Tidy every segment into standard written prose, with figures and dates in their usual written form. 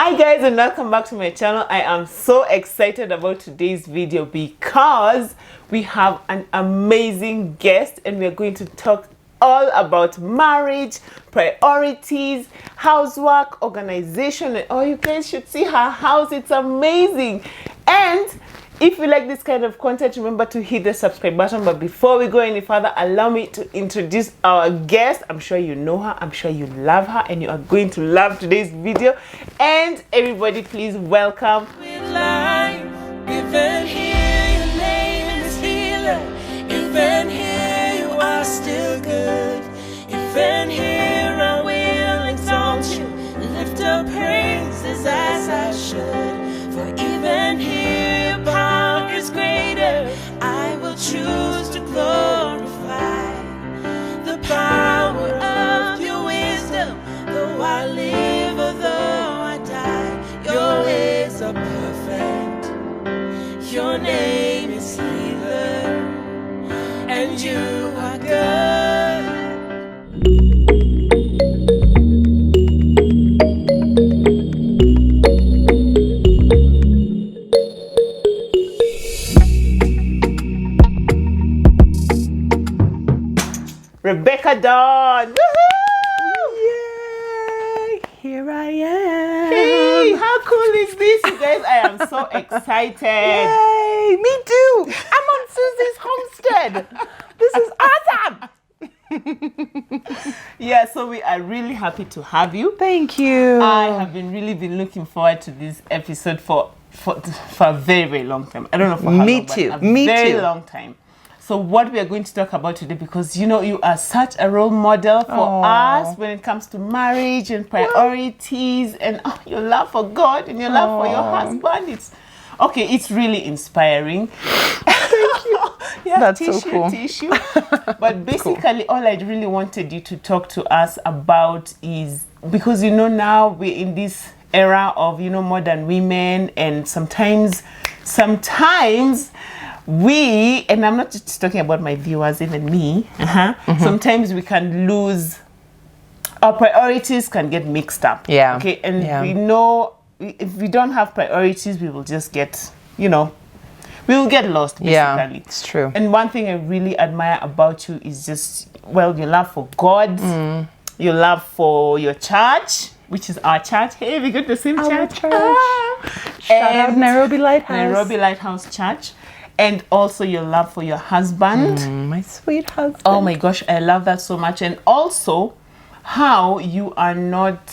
Hi guys, and welcome back to my channel. I am so excited about today's video because we have an amazing guest and we are going to talk all about marriage, priorities, housework, organization, and oh, you guys should see her house. It's amazing. And if you like this kind of content, remember to hit the subscribe button. But before we go any further, allow me to introduce our guest. I'm sure you know her, I'm sure you love her, and you are going to love today's video. And everybody, please welcome. Even here, your name is healer. Even here, you are still good. Even here, I will exalt you, lift up praises as I should. For even here, your power is greater. I will choose to glorify the power of your wisdom. Though I live or though I die, your ways are perfect. Your name is healer, and you are good. Rebekah Dawn. Woohoo! Yay! Here I am. Hey, how cool is this, you guys? I am so excited. Yay! Me too. I'm on SUZY'S Homestead. This is awesome. Yeah, so we are really happy to have you. Thank you. I have really been looking forward to this episode for a very, very long time. I don't know for how Me long, but too. a Me very too. long time. So what we are going to talk about today, because you know you are such a role model for Aww. us when it comes to marriage and priorities and your love for God and your love for your husband. It's really inspiring. Thank you. Yeah, That's so cool. Tissue. But basically, all I really wanted you to talk to us about is, because you know now we're in this era of modern women, and sometimes we, and I'm not just talking about my viewers, even me, sometimes we can lose, our priorities can get mixed up. Yeah. Okay, and we know if we don't have priorities, we will just get, we will get lost, basically. Yeah, it's true. And one thing I really admire about you is just, your love for God, your love for your church, which is our church. Hey, we got the same church. Shout out Nairobi Lighthouse. Nairobi Lighthouse Church. And also your love for your husband. My sweet husband. Oh my gosh, I love that so much. And also how you are not,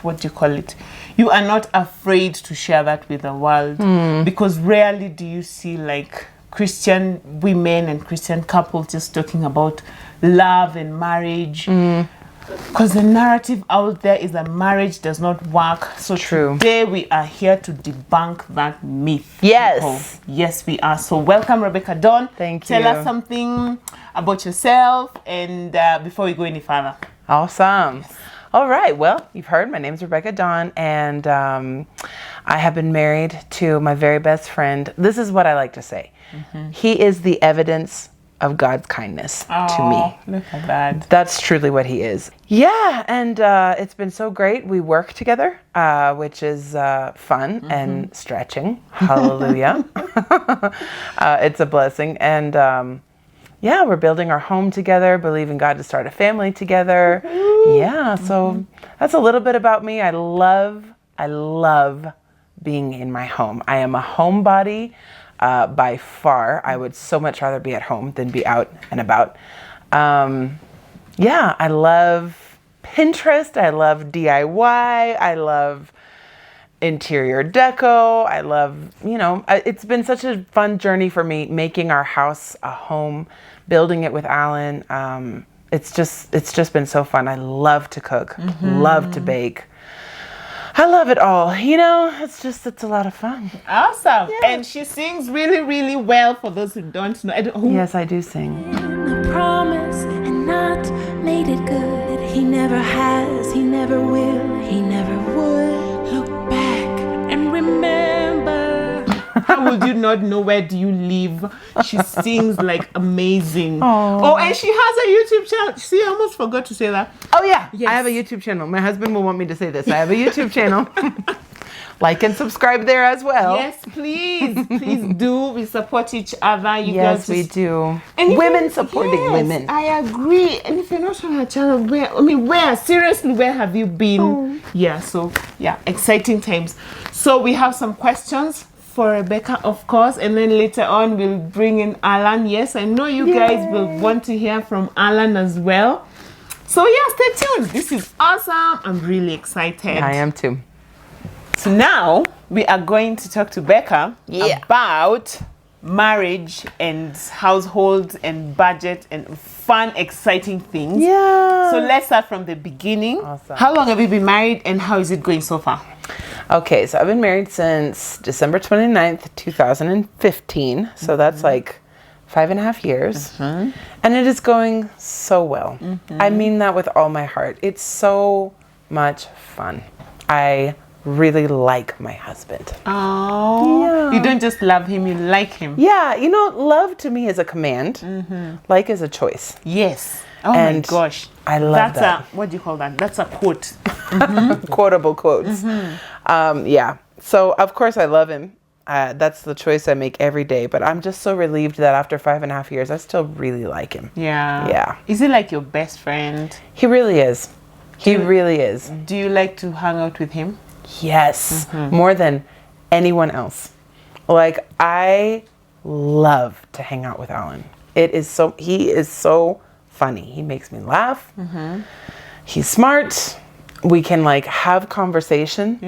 what do you call it? You are not afraid to share that with the world. Because rarely do you see like Christian women and Christian couples just talking about love and marriage. Because the narrative out there is that marriage does not work. So True. Today we are here to debunk that myth. Yes. People. Yes, we are. So welcome, Rebekah Dawn. Thank you. Tell us something about yourself and before we go any further. Awesome. All right. Well, you've heard my name's Rebekah Dawn, and I have been married to my very best friend. This is what I like to say. He is the evidence of God's kindness to me. Look at that. That's truly what he is. Yeah, and it's been so great. We work together, which is fun and stretching. Hallelujah. It's a blessing. And we're building our home together, believing God to start a family together. Yeah, so that's a little bit about me. I love being in my home. I am a homebody. By far, I would so much rather be at home than be out and about. I love Pinterest. I love DIY. I love interior deco. I love, it's been such a fun journey for me making our house a home, building it with Allan. It's just been so fun. I love to cook, love to bake. I love it all. It's a lot of fun. Awesome. Yeah. And she sings really, really well for those who don't know. Yes, I do sing. The promise and not made it good. He never has, he never will, he never would. Look back and remember. How would you not know where do you live. She sings like amazing. Oh, and she has a YouTube channel. See, I almost forgot to say that. Oh yeah, Yes. I have a YouTube channel. My husband will want me to say this. I have a YouTube channel. Like and subscribe there as well. Yes, please. Please do. We support each other. You Yes, guys we just- do. And if Women you- supporting yes, women. I agree. And if you're not on her channel, where? Seriously, where have you been? Yeah, so, yeah, exciting times. So we have some questions for Rebekah, of course, and then later on we'll bring in Allan. Yes, I know you guys will want to hear from Allan as well. So, yeah, stay tuned. This is awesome. I'm really excited. I am too. So now we are going to talk to Becca about marriage and household and budget and fun, exciting things. Yeah. So let's start from the beginning. Awesome. How long have you been married and how is it going so far? Okay, so I've been married since December 29th, 2015. So that's like 5.5 years. And it is going so well. I mean that with all my heart. It's so much fun. I really like my husband. Oh, Yeah. you don't just love him, you like him. Yeah, you know, love to me is a command. Like is a choice. Yes. Oh And my gosh. I love that. What do you call that? That's a quote. Quotable quotes. Yeah. So of course I love him. That's the choice I make every day. But I'm just so relieved that after 5.5 years, I still really like him. Yeah. Yeah. Is he like your best friend? He really is. He really is. Do you like to hang out with him? Yes. More than anyone else. Like I love to hang out with Allan. He is so funny. He makes me laugh. He's smart. We can like have conversation,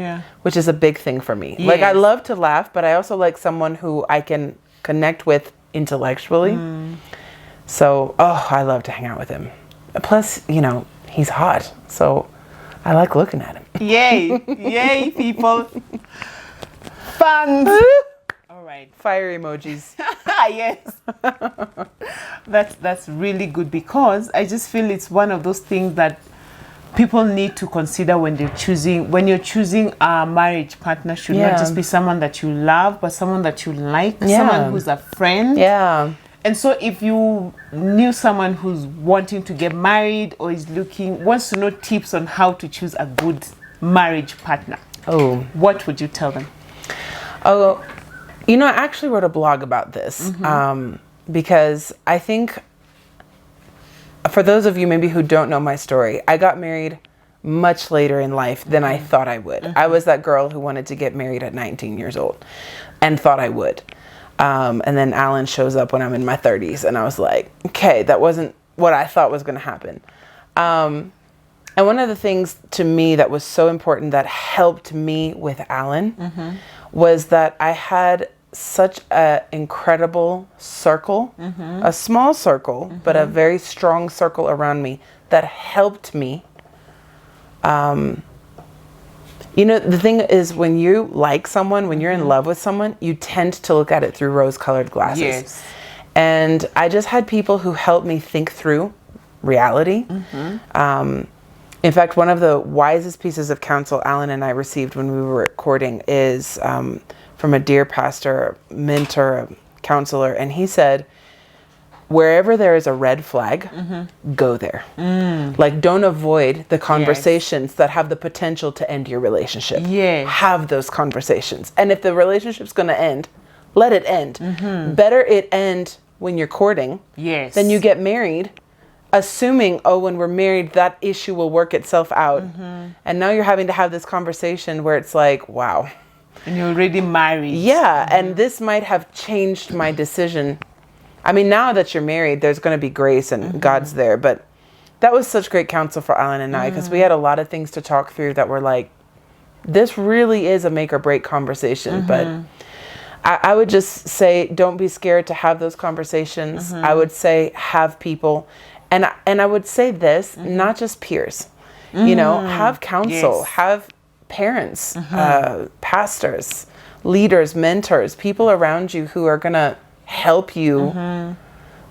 which is a big thing for me. Like I Yes. love to laugh, but I also like someone who I can connect with intellectually. So, I love to hang out with him. Plus, you know, he's hot. So I like looking at him. Yay. Yay, people. Fun. All right. Fire emojis. Yes. That's really good because I just feel it's one of those things that people need to consider when you're choosing a marriage partner. Should Yeah. not just be someone that you love, but someone that you like, Yeah. someone who's a friend. Yeah. And so if you knew someone who's wanting to get married or wants to know tips on how to choose a good marriage partner, what would you tell them? Oh, you know, I actually wrote a blog about this because I think for those of you maybe who don't know my story, I got married much later in life than I thought I would. I was that girl who wanted to get married at 19 years old and thought I would. And then Allan shows up when I'm in my 30s and I was like, okay, that wasn't what I thought was going to happen. And one of the things to me that was so important that helped me with Allan was that I had such an incredible circle, a small circle, but a very strong circle around me that helped me. You know, the thing is when you like someone, when you're in love with someone, you tend to look at it through rose-colored glasses. Yes. And I just had people who helped me think through reality. In fact, one of the wisest pieces of counsel Allan and I received when we were courting is from a dear pastor, mentor, counselor, and he said, wherever there is a red flag, go there. Like, don't avoid the conversations that have the potential to end your relationship. Yes. Have those conversations. And if the relationship's going to end, let it end. Better it end when you're courting than you get married, assuming, when we're married, that issue will work itself out. And now you're having to have this conversation where it's like, wow. And you're already married. Yeah, and this might have changed my decision. I mean, now that you're married, there's going to be grace and God's there. But that was such great counsel for Allan and I because we had a lot of things to talk through that were like, this really is a make or break conversation. But I would just say, don't be scared to have those conversations. I would say, have people. And I would say this, not just peers. You know, have counsel, have parents, pastors, leaders, mentors, people around you who are going to help you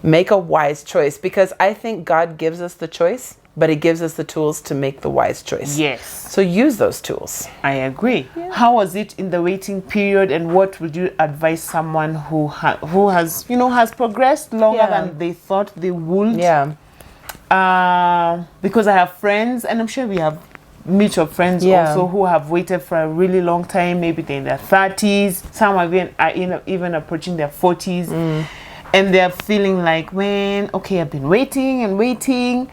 make a wise choice, because I think God gives us the choice, but he gives us the tools to make the wise choice. Yes. So use those tools. I agree. Yeah. How was it in the waiting period, and what would you advise someone who has has progressed longer than they thought they would? Yeah. Because I have friends, and I'm sure we have mutual friends also who have waited for a really long time. Maybe they're in their 30s. Some are even approaching their 40s, and they're feeling like, man, okay, I've been waiting and waiting.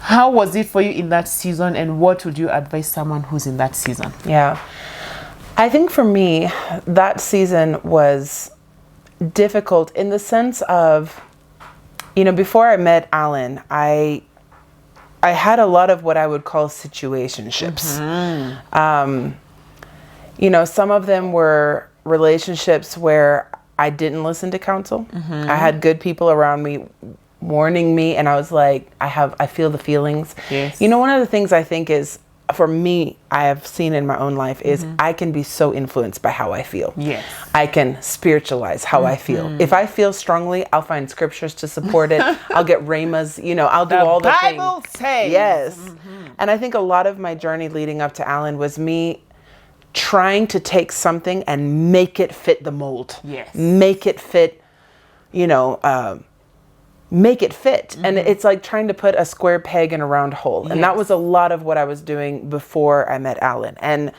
How was it for you in that season, and what would you advise someone who's in that season? Yeah. I think for me, that season was difficult in the sense of, before I met Allan, I had a lot of what I would call situationships. Some of them were relationships where I didn't listen to counsel. I had good people around me warning me, and I was like, I feel the feelings. Yes. One of the things I think is, for me, I have seen in my own life is I can be so influenced by how I feel. Yes. I can spiritualize how I feel. If I feel strongly, I'll find scriptures to support it. I'll get rhemas, I'll do all the things. The Bible says. Yes. And I think a lot of my journey leading up to Allan was me trying to take something and make it fit the mold. Yes. Make it fit, make it fit. And it's like trying to put a square peg in a round hole. And that was a lot of what I was doing before I met Allan. And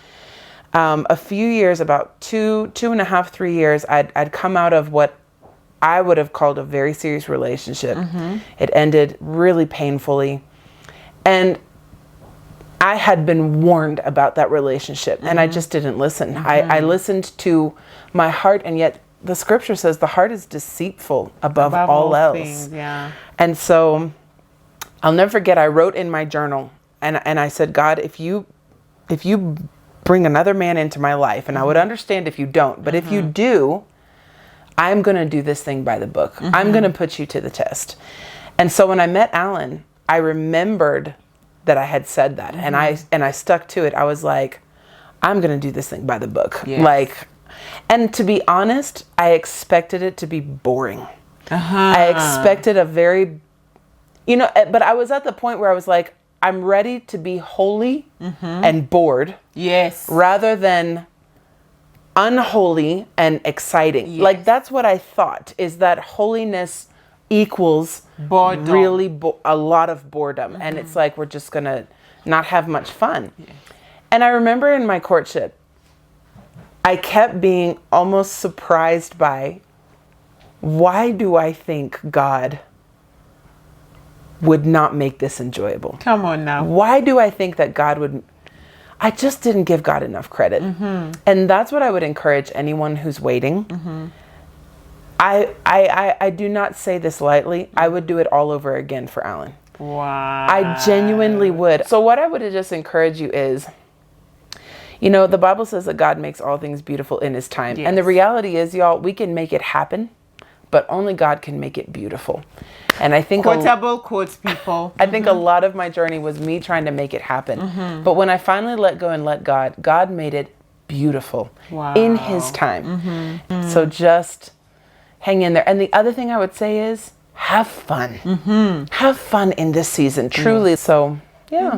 a few years, about 2.5, 3 years, I'd come out of what I would have called a very serious relationship. It ended really painfully. And I had been warned about that relationship, and I just didn't listen. I listened to my heart, and yet the scripture says the heart is deceitful above all else. Things, yeah. And so I'll never forget, I wrote in my journal, and I said, God, if you bring another man into my life, and I would understand if you don't, but if you do, I'm going to do this thing by the book. I'm going to put you to the test. And so when I met Allan, I remembered that I had said that, and I stuck to it. I was like, I'm going to do this thing by the book. Yes. And to be honest, I expected it to be boring. I expected a very, but I was at the point where I was like, I'm ready to be holy and bored. Yes. Rather than unholy and exciting. Yes. Like, that's what I thought, is that holiness equals boredom. Really a lot of boredom. And it's like, we're just going to not have much fun. Yes. And I remember in my courtship, I kept being almost surprised by, why do I think God would not make this enjoyable? Come on now. Why do I think that God would... I just didn't give God enough credit. And that's what I would encourage anyone who's waiting. I do not say this lightly. I would do it all over again for Allan. Wow. I genuinely would. So what I would just encourage you is, the Bible says that God makes all things beautiful in his time. Yes. And the reality is, y'all, we can make it happen, but only God can make it beautiful. And I think quotable quotes, people. I think a lot of my journey was me trying to make it happen. But when I finally let go and let God, God made it beautiful in his time. So just hang in there. And the other thing I would say is, have fun. Have fun in this season, truly. Yes. So, yeah.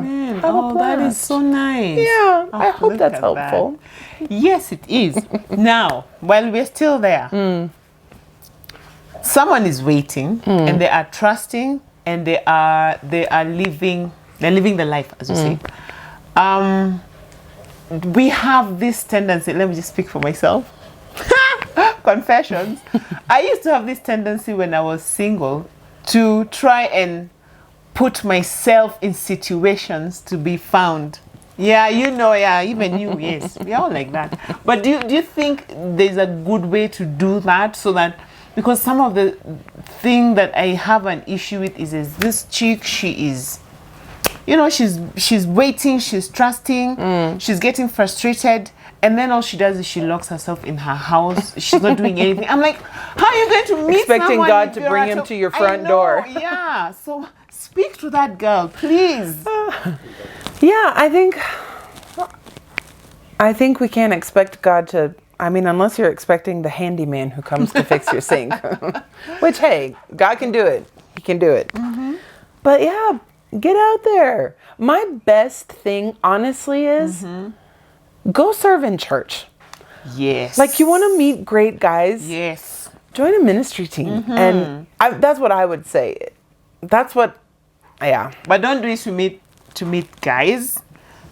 That is so nice. Yeah, I hope that's helpful. That. Yes, it is. Now, while we're still there, someone is waiting, and they are trusting, and they are living the life, as you say. We have this tendency, let me just speak for myself. Confessions. I used to have this tendency when I was single to try and put myself in situations to be found. Yeah, even you, yes. We're all like that. But do you think there's a good way to do that, so that, because some of the thing that I have an issue with is this chick, she is, she's waiting, she's trusting, she's getting frustrated, and then all she does is she locks herself in her house. She's not doing anything. I'm like, how are you going to meet expecting someone God to bring him to your front door? Yeah. So speak to that girl, please. Yeah, I think we can't expect God to, unless you're expecting the handyman who comes to fix your sink. Which, hey, God can do it. He can do it. But yeah, Get out there. My best thing, honestly, is go serve in church. Yes. Like, you want to meet great guys? Yes. Join a ministry team. And that's what I would say. That's what, yeah. But don't do it to meet guys.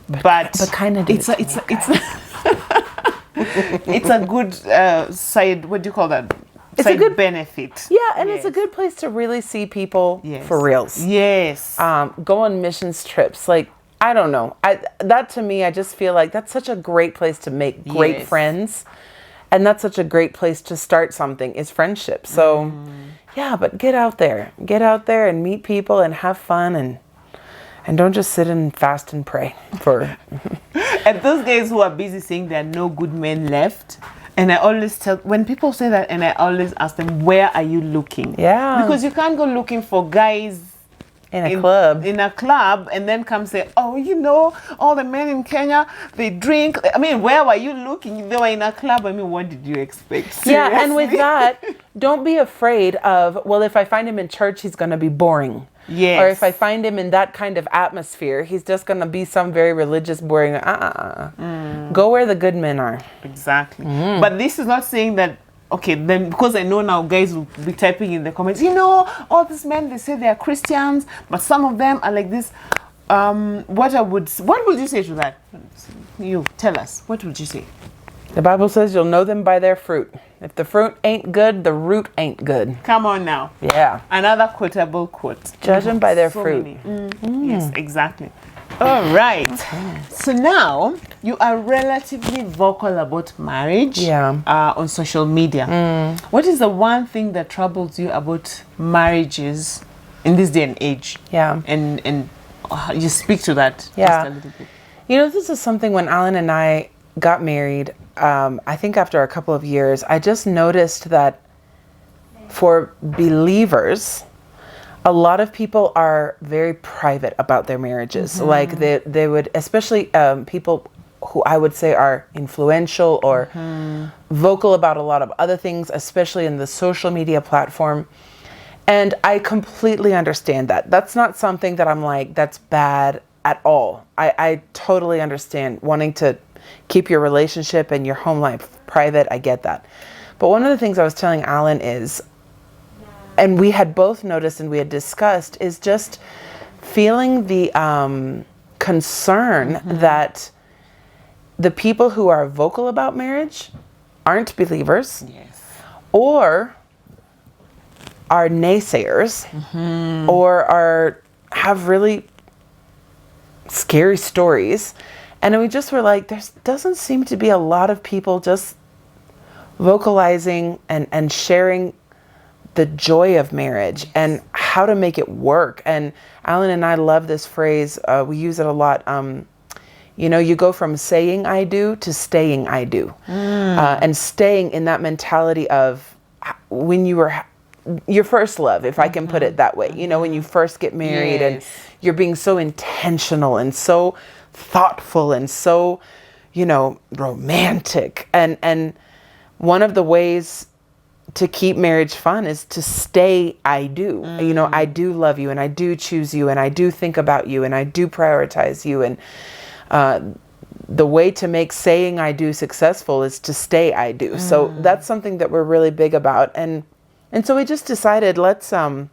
But kind of do it's it's a good side. What do you call that? It's side a good benefit. Yeah, and it's a good place to really see people for reals. Yes. Go on missions trips. Like, I don't know. That to me, I just feel like that's such a great place to make great friends. And that's such a great place to start something, is friendship. So, yeah, but get out there. Get out there and meet people and have fun and don't just sit and fast and pray for. And those guys who are busy saying there are no good men left. And I always tell, when people say that, and I always ask them, where are you looking? Yeah. Because you can't go looking for guys In a club and then come say, oh, you know, all the men in Kenya, they drink. I mean, where were you looking? They were in a club. I mean, what did you expect? Seriously? Yeah, and with that, don't be afraid of, well, if I find him in church, he's going to be boring. Yes. Or if I find him in that kind of atmosphere, he's just going to be some very religious, boring. Go where the good men are. Exactly. But this is not saying that, okay, then because I know now guys will be typing in the comments, you know, all these men, they say they are Christians, but some of them are like this. What would you say to that? You tell us. What would you say? The Bible says you'll know them by their fruit. If the fruit ain't good, the root ain't good. Come on now. Yeah. Another quotable quote. Judge them by their fruit. Yes, exactly. All right. So now you are relatively vocal about marriage. Yeah. On social media. What is the one thing that troubles you about marriages in this day and age? Yeah. And you speak to that Yeah. just a little bit. You know, this is something when Allan and I got married, I think after a couple of years, I just noticed that for believers, a lot of people are very private about their marriages. Like they would, especially people who I would say are influential or vocal about a lot of other things, especially in the social media platform. And I completely understand that. That's not something that I'm like, that's bad at all. I totally understand wanting to keep your relationship and your home life private. I get that. But one of the things I was telling Allan is, and we had both noticed and we had discussed, is just feeling the concern that the people who are vocal about marriage aren't believers. Yes. Or are naysayers, or have really scary stories. And we just were like, there doesn't seem to be a lot of people just vocalizing and sharing the joy of marriage and how to make it work. And Allan and I love this phrase. We use it a lot. You know, you go from saying I do to staying I do. And staying in that mentality of when you were your first love, if I can put it that way. You know, when you first get married and you're being so intentional and so thoughtful and so, you know, romantic. And one of the ways to keep marriage fun is to stay I do. You know, I do love you and I do choose you and I do think about you and I do prioritize you. And the way to make saying I do successful is to stay I do. So that's something that we're really big about. And so we just decided, let's share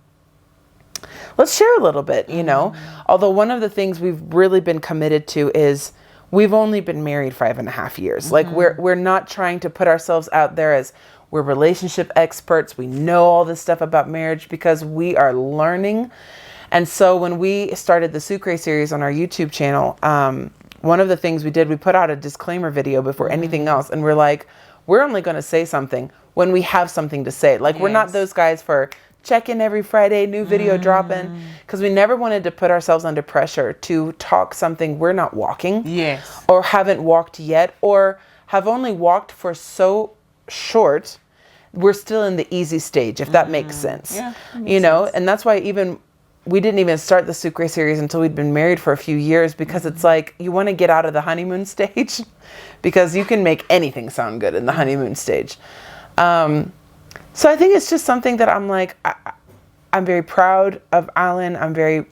a little bit, you know. Although one of the things we've really been committed to is we've only been married 5.5 years. Like we're not trying to put ourselves out there as we're relationship experts. We know all this stuff about marriage because we are learning. And so when we started the Sucre series on our YouTube channel, one of the things we did, we put out a disclaimer video before anything else. And we're like, we're only going to say something when we have something to say. Like, we're not those guys for check in every Friday, new video drop in, because we never wanted to put ourselves under pressure to talk something we're not walking. Yes. Or haven't walked yet, or have only walked for so short, we're still in the easy stage, if that makes sense. Yeah, you know, and that's why we didn't even start the Sucre series until we'd been married for a few years, because it's like, you want to get out of the honeymoon stage because you can make anything sound good in the honeymoon stage. So I think it's just something that I'm like, I'm very proud of Allan. I'm very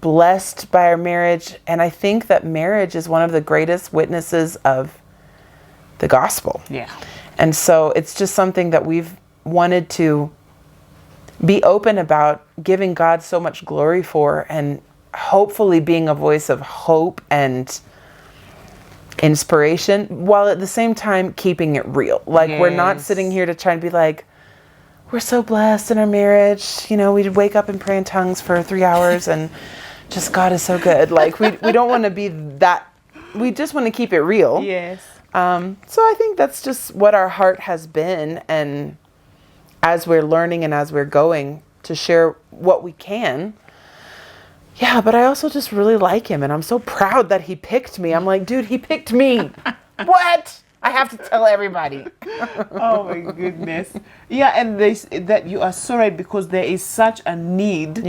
blessed by our marriage. And I think that marriage is one of the greatest witnesses of the gospel. Yeah. And so it's just something that we've wanted to be open about, giving God so much glory for, and hopefully being a voice of hope and inspiration, while at the same time keeping it real. Like, we're not sitting here to try and be like, we're so blessed in our marriage. You know, we wake up and pray in tongues for 3 hours and just God is so good. Like, we don't want to be that. We just want to keep it real. Yes. So I think that's just what our heart has been. And as we're learning and as we're going to share what we can. Yeah, but I also just really like him. And I'm so proud that he picked me. I'm like, dude, he picked me. What? I have to tell everybody. Oh my goodness. Yeah, and that you are so right, because there is such a need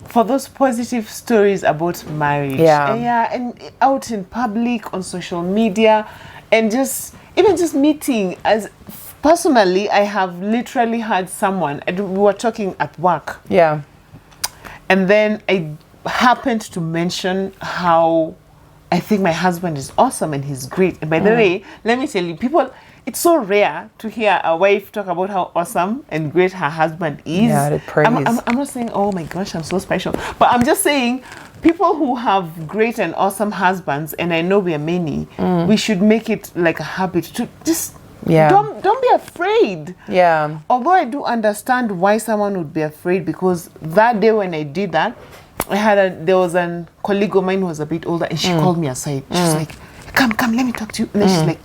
for those positive stories about marriage. Yeah, and out in public, on social media, and just even just meeting. As personally, I have literally had someone, and we were talking at work. Yeah. And then I happened to mention how I think my husband is awesome and he's great. And by the way, let me tell you, people, it's so rare to hear a wife talk about how awesome and great her husband is. Yeah, to praise. I'm not saying, oh my gosh, I'm so special. But I'm just saying, people who have great and awesome husbands, and I know we are many, we should make it like a habit to just don't be afraid. Yeah. Although I do understand why someone would be afraid, because that day when I did that, there was a colleague of mine who was a bit older, and she called me aside. She's like, come, let me talk to you. And then she's like,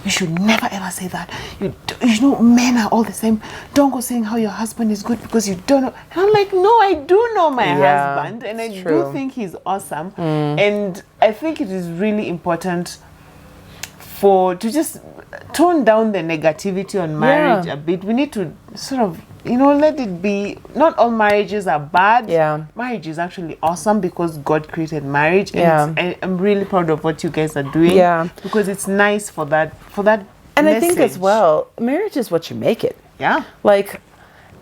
you should never ever say that. You know, men are all the same. Don't go saying how your husband is good because you don't know. And I'm like, no, I do know my husband, and I do think he's awesome. And I think it is really important to just tone down the negativity on marriage a bit. We need to sort of, let it be. Not all marriages are bad. Yeah. Marriage is actually awesome because God created marriage. And I'm really proud of what you guys are doing. Yeah. Because it's nice for that And message. I think as well, marriage is what you make it. Yeah. Like,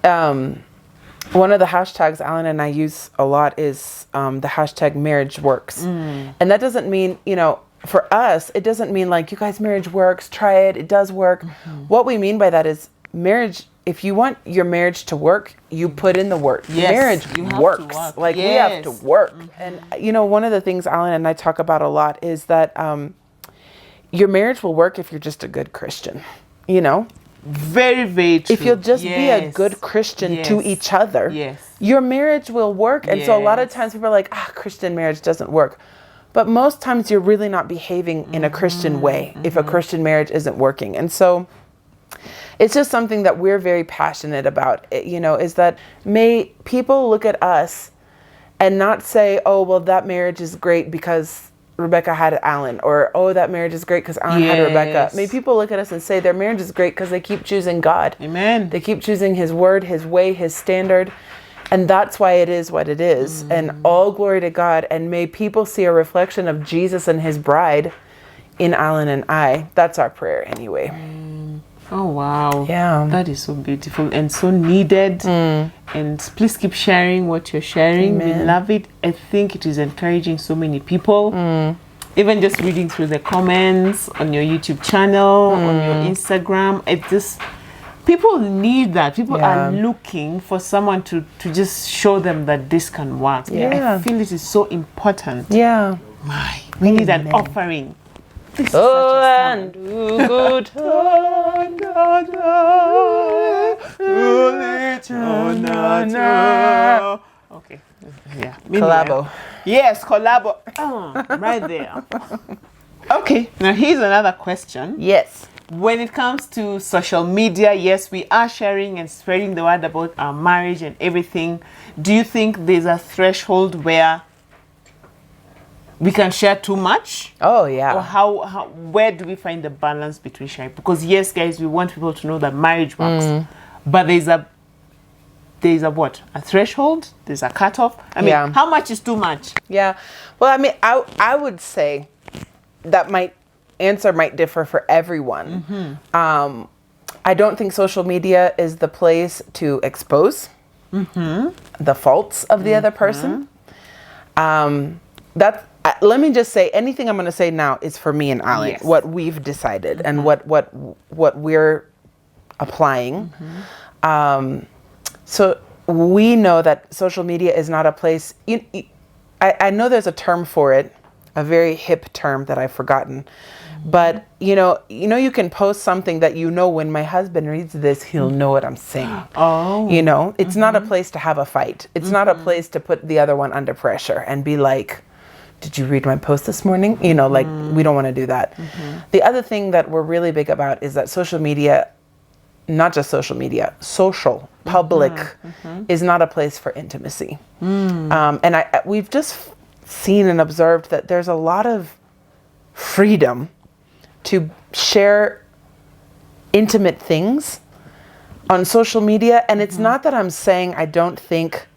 one of the hashtags Allan and I use a lot is the hashtag marriage works. And that doesn't mean, for us, it doesn't mean like, you guys, marriage works, try it, it does work. What we mean by that is marriage. If you want your marriage to work, you put in the work. Yes, marriage works. Like, we have to work. And, one of the things Allan and I talk about a lot is that your marriage will work if you're just a good Christian, Very, very true. If you'll just be a good Christian to each other, your marriage will work. And so a lot of times people are like, Christian marriage doesn't work. But most times you're really not behaving in a Christian way if a Christian marriage isn't working. And so it's just something that we're very passionate about, is that may people look at us and not say, oh, well, that marriage is great because Rebekah had Allan, or, oh, that marriage is great because Allan had Rebekah. May people look at us and say their marriage is great because they keep choosing God. Amen. They keep choosing his word, his way, his standard. And that's why it is what it is. And all glory to God. And may people see a reflection of Jesus and his bride in Allan and I. That's our prayer anyway. Oh, wow. Yeah. That is so beautiful and so needed. And please keep sharing what you're sharing. Amen. We love it. I think it is encouraging so many people. Even just reading through the comments on your YouTube channel, on your Instagram. People need that. People are looking for someone to just show them that this can work. I feel it is so important. Yeah. We need an offering. This is such a good Okay. Yeah. Collabo. Yes, collabo. Right there. Okay. Now here's another question. Yes. When it comes to social media, yes, we are sharing and spreading the word about our marriage and everything. Do you think there's a threshold where we can share too much? Oh, yeah. Or where do we find the balance between sharing? Because yes, guys, we want people to know that marriage works. But there's a what? A threshold? There's a cutoff? I mean, how much is too much? Yeah. Well, I mean, I would say that answer might differ for everyone. I don't think social media is the place to expose the faults of the other person. Let me just say, anything I'm going to say now is for me and Allan, Yes. what we've decided and what we're applying. So we know that social media is not a place. I know there's a term for it, a very hip term that I've forgotten. But you can post something that when my husband reads this, he'll know what I'm saying. Oh. It's not a place to have a fight. It's not a place to put the other one under pressure and be like, did you read my post this morning? We don't want to do that. The other thing that we're really big about is that social media, not just social media, social, public is not a place for intimacy. And we've just seen and observed that there's a lot of freedom to share intimate things on social media. And it's not that I'm saying I don't think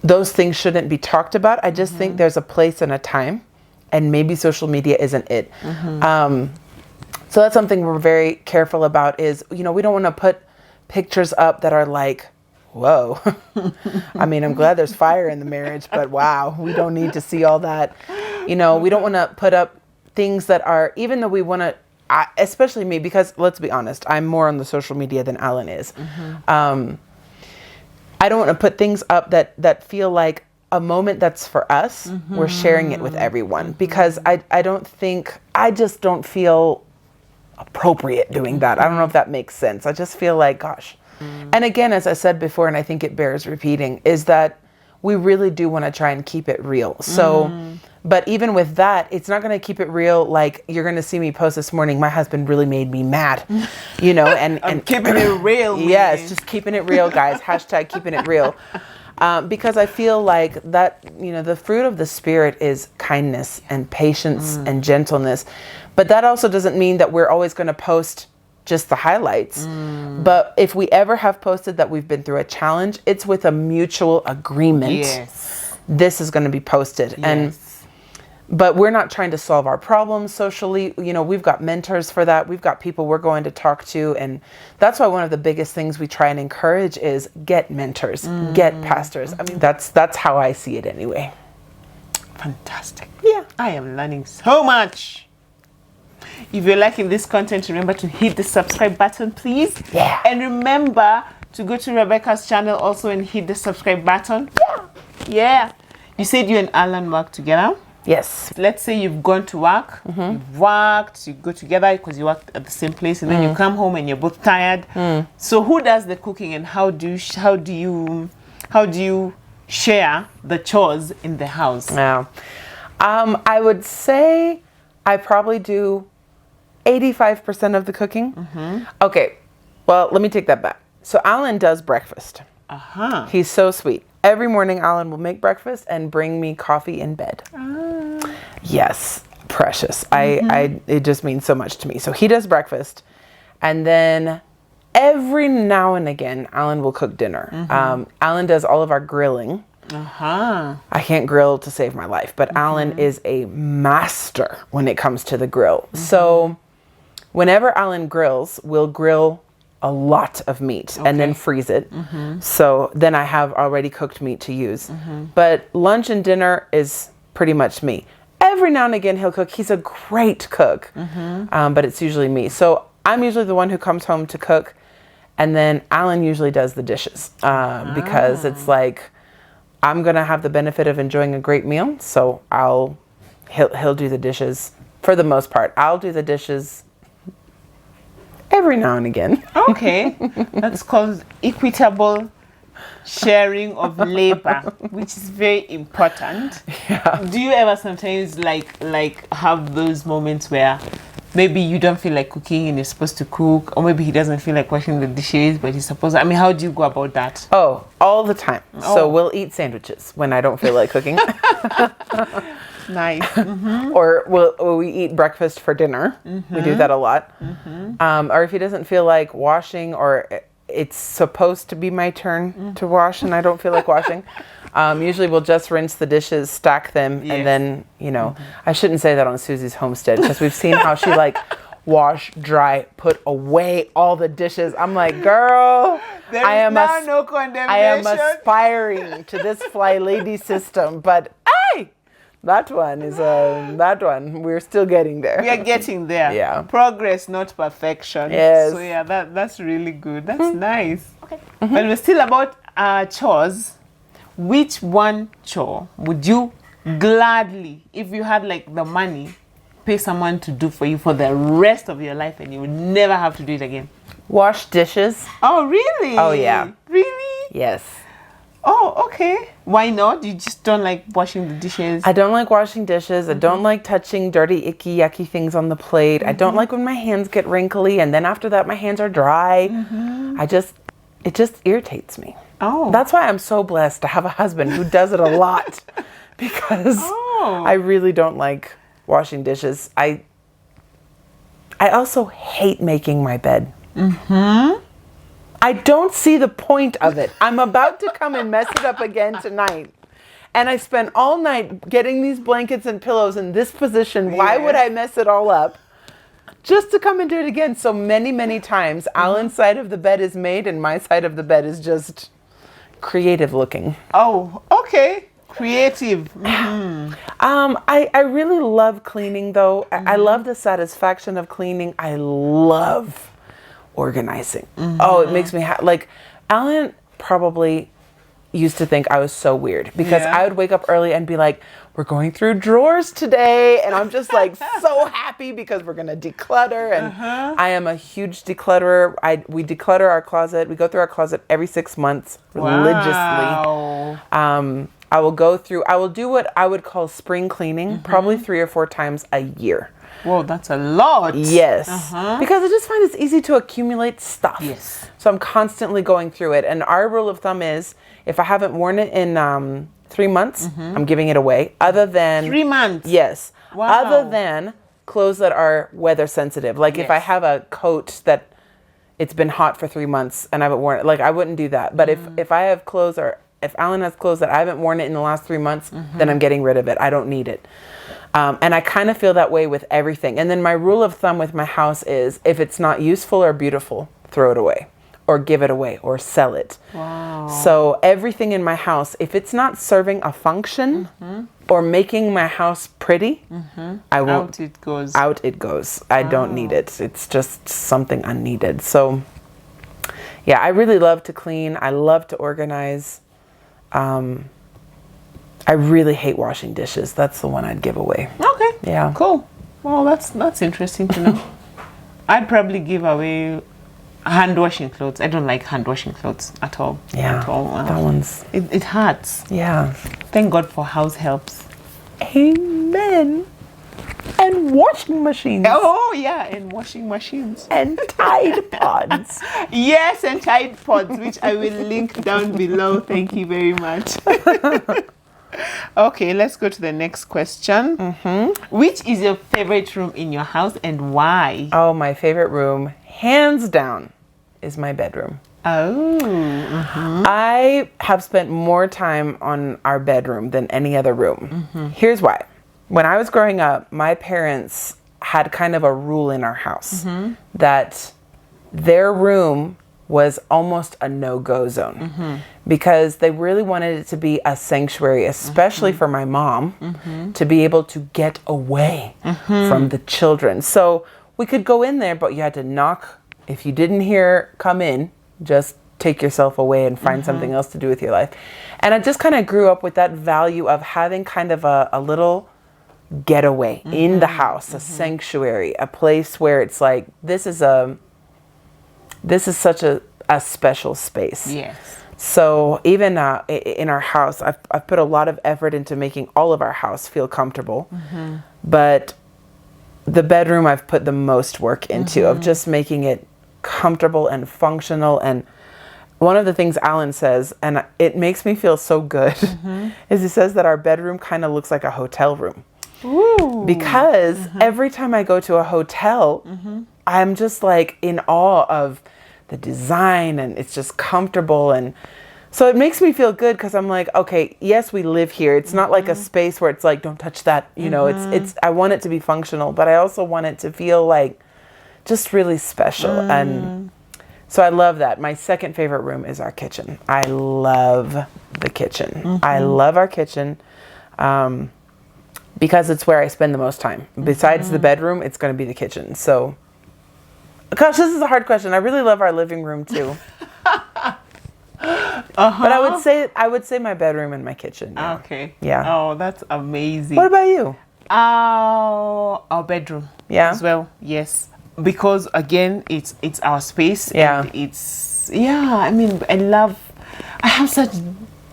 those things shouldn't be talked about. I just think there's a place and a time, and maybe social media isn't it. So that's something we're very careful about is, we don't want to put pictures up that are like, whoa. I mean, I'm glad there's fire in the marriage, but wow, we don't need to see all that. We don't want to put up things that are, even though we want to, especially me, because let's be honest, I'm more on the social media than Allan is. I don't want to put things up that feel like a moment that's for us. We're sharing it with everyone because I just don't feel appropriate doing that. I don't know if that makes sense. I just feel like, gosh. And again, as I said before, and I think it bears repeating, is that we really do want to try and keep it real. So, but even with that, it's not going to keep it real. Like you're going to see me post this morning, my husband really made me mad, and keeping it real. Yes, just keeping it real, guys. Hashtag keeping it real. Because I feel like that, the fruit of the Spirit is kindness and patience and gentleness. But that also doesn't mean that we're always going to post just the highlights. But if we ever have posted that we've been through a challenge, it's with a mutual agreement. Yes. This is going to be posted. Yes. But we're not trying to solve our problems socially. We've got mentors for that. We've got people we're going to talk to. And that's why one of the biggest things we try and encourage is get mentors, get pastors. I mean, that's how I see it anyway. Fantastic. Yeah. I am learning so much. If you're liking this content, remember to hit the subscribe button, please. Yeah. And remember to go to Rebekah's channel also and hit the subscribe button. Yeah. You said you and Allan work together. Yes. Let's say you've gone to work, you've worked, you go together because you work at the same place, and then you come home and you're both tired. So who does the cooking, and how do you share the chores in the house? Yeah. I would say I probably do 85% of the cooking. Okay. Well, let me take that back. So Allan does breakfast. He's so sweet. Every morning, Allan will make breakfast and bring me coffee in bed. Yes, precious. It just means so much to me. So he does breakfast, and then every now and again, Allan will cook dinner. Allan does all of our grilling. I can't grill to save my life, but Allan is a master when it comes to the grill. So whenever Allan grills, we'll grill a lot of meat and then freeze it. So then I have already cooked meat to use. But lunch and dinner is pretty much me. Every now and again he'll cook. He's a great cook, but it's usually me. So I'm usually the one who comes home to cook, and then Allan usually does the dishes because it's like I'm gonna have the benefit of enjoying a great meal. So he'll do the dishes for the most part. I'll do the dishes every now and again. Okay. That's called equitable sharing of labor, which is very important. Yeah. Do you ever sometimes like have those moments where maybe you don't feel like cooking and you're supposed to cook, or maybe he doesn't feel like washing the dishes but he's supposed to? I mean, how do you go about that? Oh, all the time. So we'll eat sandwiches when I don't feel like cooking. Nice. Or we eat breakfast for dinner. We do that a lot. Or if he doesn't feel like washing, or it's supposed to be my turn to wash and I don't feel like washing, usually we'll just rinse the dishes, stack them, and then, I shouldn't say that on SUZY'S Homestead, because we've seen how she wash, dry, put away all the dishes. I'm like, girl, There I is am now no condemnation. I am aspiring to this fly lady system, but hey, that one we're still getting there. We are getting there. Yeah. Progress, not perfection. Yes. So yeah, that's really good. That's nice. Okay. But we're still about chores. Which one chore would you gladly, if you had like the money, pay someone to do for you for the rest of your life and you would never have to do it again? Wash dishes. Oh, really? Oh, yeah. Really? Yes. Oh, okay. Why not? You just don't like washing the dishes? I don't like washing dishes. I don't like touching dirty, icky, yucky things on the plate. I don't like when my hands get wrinkly and then after that my hands are dry. It just irritates me. Oh. That's why I'm so blessed to have a husband who does it a lot because I really don't like washing dishes. I also hate making my bed. I don't see the point of it. I'm about to come and mess it up again tonight. And I spent all night getting these blankets and pillows in this position. Why would I mess it all up? Just to come and do it again. So many times, Allan's side of the bed is made and my side of the bed is just creative looking. Oh, okay. Creative. I really love cleaning though. I love the satisfaction of cleaning. I love organizing. Oh, it makes me like Allan probably used to think I was so weird because I would wake up early and be like, we're going through drawers today. And I'm just like so happy because we're going to declutter. And I am a huge declutterer. We declutter our closet. We go through our closet every 6 months religiously. I will do what I would call spring cleaning, probably 3 or 4 times a year. Whoa, that's a lot. Yes. Because I just find it's easy to accumulate stuff. Yes. So I'm constantly going through it. And our rule of thumb is if I haven't worn it in 3 months, I'm giving it away. Other than 3 months. Yes. Wow. Other than clothes that are weather sensitive. Like if I have a coat that it's been hot for 3 months and I haven't worn it, like I wouldn't do that. But if I have clothes or if Allan has clothes that I haven't worn it in the last 3 months, then I'm getting rid of it. I don't need it. And I kind of feel that way with everything. And then my rule of thumb with my house is if it's not useful or beautiful, throw it away or give it away or sell it. Wow. So everything in my house, if it's not serving a function or making my house pretty, I won't. Out it goes. Out it goes. I don't need it. It's just something unneeded. So yeah, I really love to clean. I love to organize. I really hate washing dishes. That's the one I'd give away. Okay. Yeah. Cool. Well, that's interesting to know. I'd probably give away hand washing clothes. I don't like hand washing clothes at all. Yeah. At all. That one's. It hurts. Yeah. Thank God for house helps. Amen. And washing machines. Oh yeah, and washing machines. And Tide Pods. Yes, and Tide Pods, which I will link down below. Thank you very much. Okay, let's go to the next question. Which is your favorite room in your house and why? Oh, my favorite room, hands down, is my bedroom. Oh. I have spent more time on our bedroom than any other room. Here's why. When I was growing up, my parents had kind of a rule in our house that their room was almost a no-go zone because they really wanted it to be a sanctuary, especially for my mom, to be able to get away from the children. So we could go in there, but you had to knock. If you didn't hear come in, just take yourself away and find something else to do with your life. And I just kind of grew up with that value of having kind of a little getaway in the house, a sanctuary, a place where it's like, this is such a special space. Yes. So even in our house, I've put a lot of effort into making all of our house feel comfortable. But the bedroom I've put the most work into of just making it comfortable and functional. And one of the things Allan says, and it makes me feel so good, is he says that our bedroom kind of looks like a hotel room. Ooh. Because every time I go to a hotel, I'm just like in awe of the design and it's just comfortable. And so it makes me feel good because I'm like, okay, yes, we live here. It's not like a space where it's like, don't touch that. You know, it's I want it to be functional, but I also want it to feel like just really special. And so I love that. My second favorite room is our kitchen. I love the kitchen. I love our kitchen because it's where I spend the most time. Besides the bedroom, it's going to be the kitchen. So, gosh, this is a hard question. I really love our living room too. But I would say my bedroom and my kitchen. Yeah. Okay. Yeah. Oh, that's amazing. What about you? Our bedroom. Yeah. As well. Yes. Because again, it's our space. Yeah. And I mean, I have such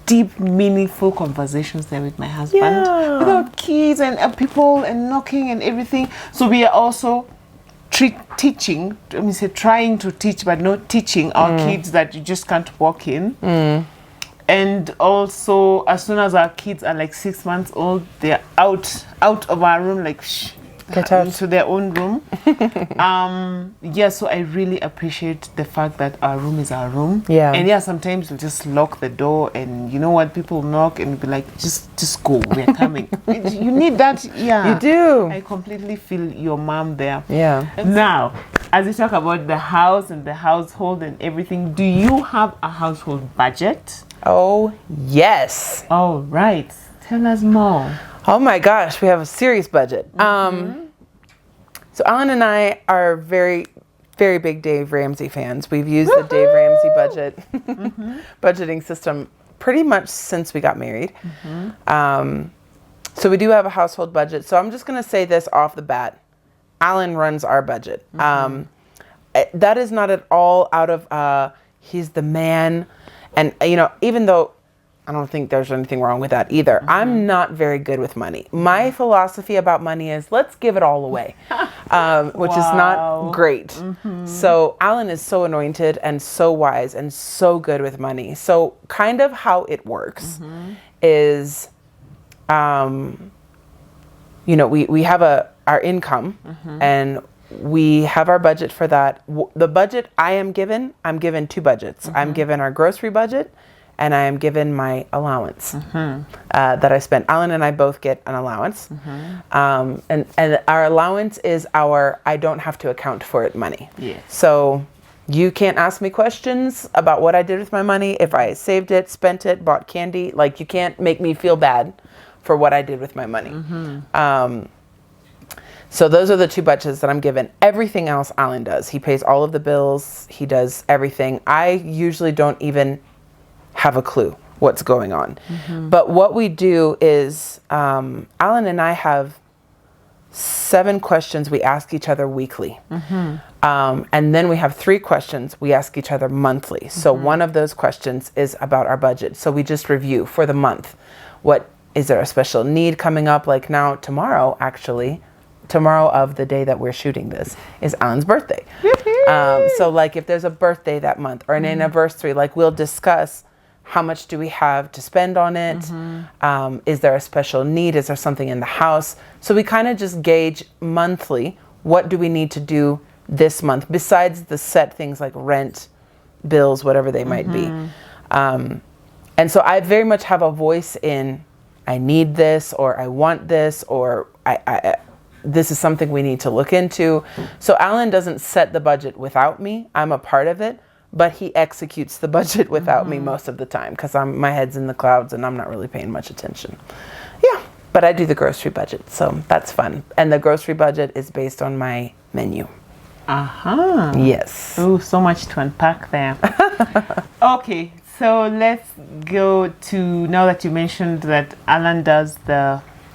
deep, meaningful conversations there with my husband. Yeah. Without kids and people and knocking and everything. So we are also teaching, trying to teach, but not teaching our kids that you just can't walk in. And also, as soon as our kids are like 6 months old, they're out of our room, like get out into their own room. So I really appreciate the fact that our room is our room. Yeah. And sometimes we'll just lock the door, and you know what, people knock and be like, just go, we're coming. You need that. Yeah. You do. I completely feel your mom there. Yeah. Now, as we talk about the house and the household and everything, do you have a household budget? Oh, yes. All right. Tell us more. Oh my gosh, we have a serious budget. So Allan and I are very, very big Dave Ramsey fans. We've used the Dave Ramsey budgeting system pretty much since we got married. So we do have a household budget. So I'm just going to say this off the bat. Allan runs our budget. That is not at all out of, he's the man. And, even though I don't think there's anything wrong with that either. I'm not very good with money. My philosophy about money is let's give it all away, which is not great. So Allan is so anointed and so wise and so good with money. So kind of how it works is, we have our income and we have our budget for that. The budget I'm given 2 budgets. I'm given our grocery budget and I am given my allowance that I spend. Allan and I both get an allowance. And our allowance is I don't have to account for it money. Yes. So you can't ask me questions about what I did with my money. If I saved it, spent it, bought candy, you can't make me feel bad for what I did with my money. So those are the 2 budgets that I'm given. Everything else Allan does. He pays all of the bills. He does everything. I usually don't even have a clue what's going on. But what we do is Allan and I have 7 questions we ask each other weekly. And then we have 3 questions we ask each other monthly. So one of those questions is about our budget. So we just review for the month. Is there a special need coming up? Like now, tomorrow of the day that we're shooting this is Allan's birthday. So if there's a birthday that month or an anniversary, we'll discuss how much do we have to spend on it? Is there a special need? Is there something in the house? So we kind of just gauge monthly, what do we need to do this month besides the set things like rent, bills, whatever they might be. And so I very much have a voice in, I need this, or I want this, or this is something we need to look into. So Allan doesn't set the budget without me. I'm a part of it, but he executes the budget without me most of the time because my head's in the clouds and I'm not really paying much attention. Yeah, but I do the grocery budget, so that's fun. And the grocery budget is based on my menu. Yes. Oh, so much to unpack there. Okay, so let's go to, now that you mentioned that Allan does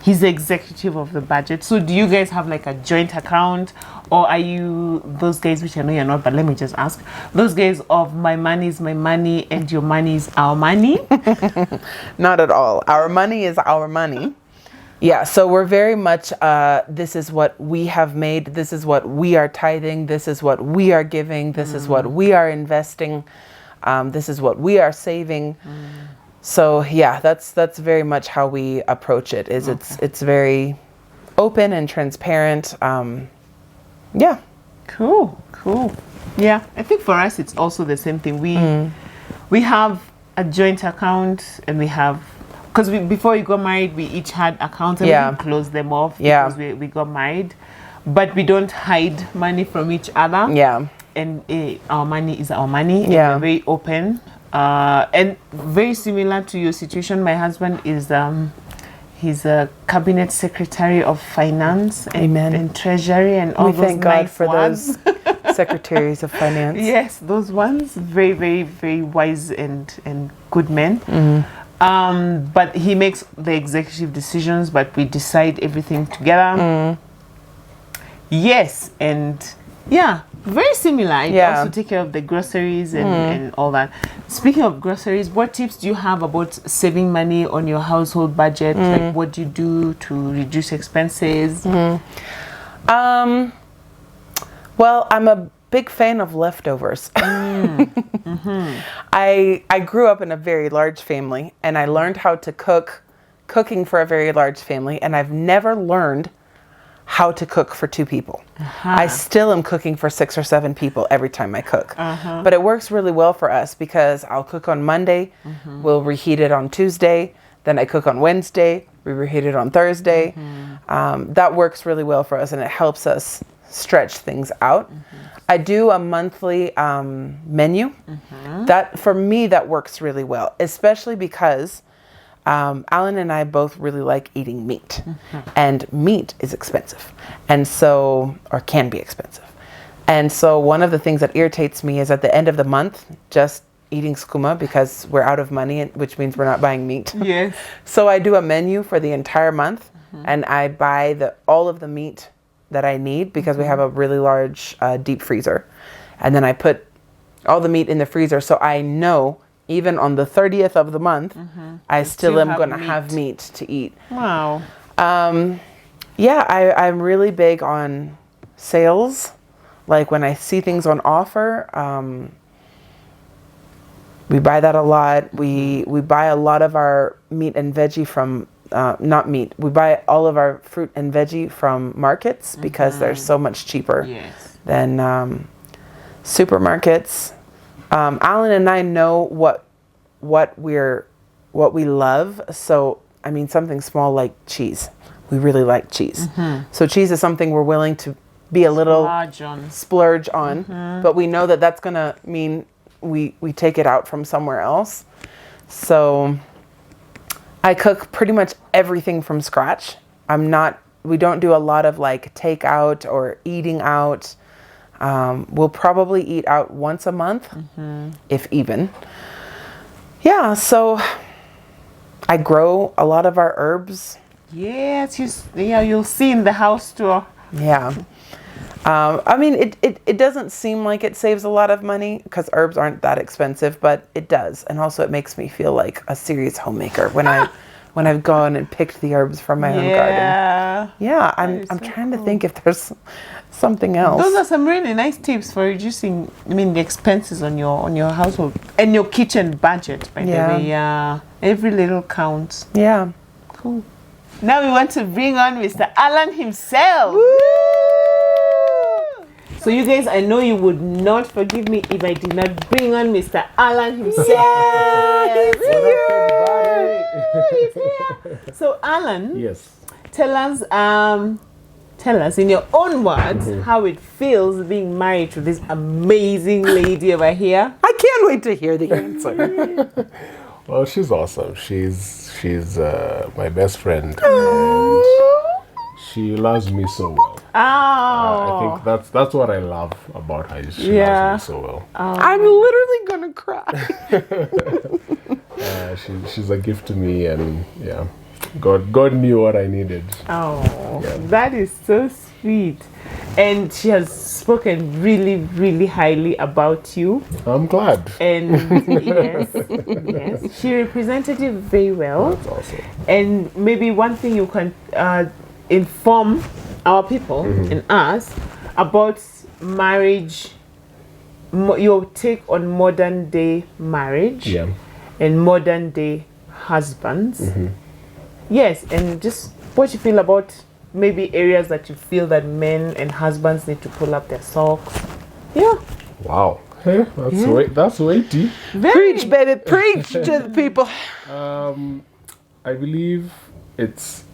he's the executive of the budget. So do you guys have a joint account, or are you those guys, which I know you're not, but let me just ask, those guys of my money is my money and your money is our money? Not at all. Our money is our money. Yeah, so we're very much, this is what we have made, this is what we are tithing, this is what we are giving, this is what we are investing, this is what we are saving. So yeah, that's very much how we approach it. It's very open and transparent. Yeah. Cool. Yeah, I think for us it's also the same thing. We have a joint account, and we have, because before we got married, we each had accounts and we closed them off because we got married. but we don't hide money from each other. Yeah. And our money is our money. Yeah. And we're very open. And very similar to your situation, my husband is he's a cabinet secretary of finance and treasury and all We those thank God nice for ones. those secretaries of finance. Yes, those ones, very, very, very wise and good men. But he makes the executive decisions, but we decide everything together. Yes, and yeah, very similar. I also take care of the groceries and all that. Speaking of groceries, what tips do you have about saving money on your household budget? Like, what do you do to reduce expenses? Well, I'm a big fan of leftovers. I grew up in a very large family, and I learned how to cooking for a very large family, and I've never learned how to cook for 2 people. I still am cooking for 6 or 7 people every time I cook. But it works really well for us because I'll cook on Monday, we'll reheat it on Tuesday, then I cook on Wednesday, we reheat it on Thursday. That works really well for us, and it helps us stretch things out. I do a monthly menu. That, for me, that works really well, especially because Allan and I both really like eating meat, and meat is expensive, and so, or can be expensive. And so one of the things that irritates me is at the end of the month, just eating skuma because we're out of money, which means we're not buying meat. Yes. So I do a menu for the entire month, and I buy all of the meat that I need because we have a really large deep freezer. And then I put all the meat in the freezer, so I know even on the 30th of the month, I still am going to have meat to eat. Wow. Yeah, I'm really big on sales. Like when I see things on offer, we buy that a lot. We buy a lot of our meat and veggie from, not meat, we buy all of our fruit and veggie from markets because they're so much cheaper than supermarkets. Allan and I know what we love. So, I mean, something small like cheese. We really like cheese. So cheese is something we're willing to be a little splurge on, but we know that that's going to mean we take it out from somewhere else. So I cook pretty much everything from scratch. We don't do a lot of like takeout or eating out. We'll probably eat out once a month, if even. Yeah, so I grow a lot of our herbs. Yes, you'll see in the house tour. Yeah. I mean, it doesn't seem like it saves a lot of money because herbs aren't that expensive, but it does. And also it makes me feel like a serious homemaker when I've gone and picked the herbs from my own garden. Yeah, I'm trying to think if there's something else. Those are some really nice tips for reducing, the expenses on your household and your kitchen budget, by the way. Yeah, every little counts. Yeah. Cool. Now we want to bring on Mr. Allan himself. Woo! So you guys, I know you would not forgive me if I did not bring on Mr. Allan himself. He's here. So Allan, yes, tell us in your own words how it feels being married to this amazing lady over here. I can't wait to hear the answer. Well, she's awesome. She's my best friend, and she loves me so well. I think that's what I love about her. Is she loves me so well. I'm literally gonna cry. She's a gift to me, and yeah, God knew what I needed. That is so sweet. And she has spoken really, really highly about you. I'm glad. And yes, she represented you very well. That's awesome. And maybe one thing you can inform our people and us about marriage, your take on modern day marriage and modern day husbands. Yes, and just what you feel about maybe areas that you feel that men and husbands need to pull up their socks. Yeah. Wow. Hey, that's weighty. Preach, baby, preach to the people. I believe it's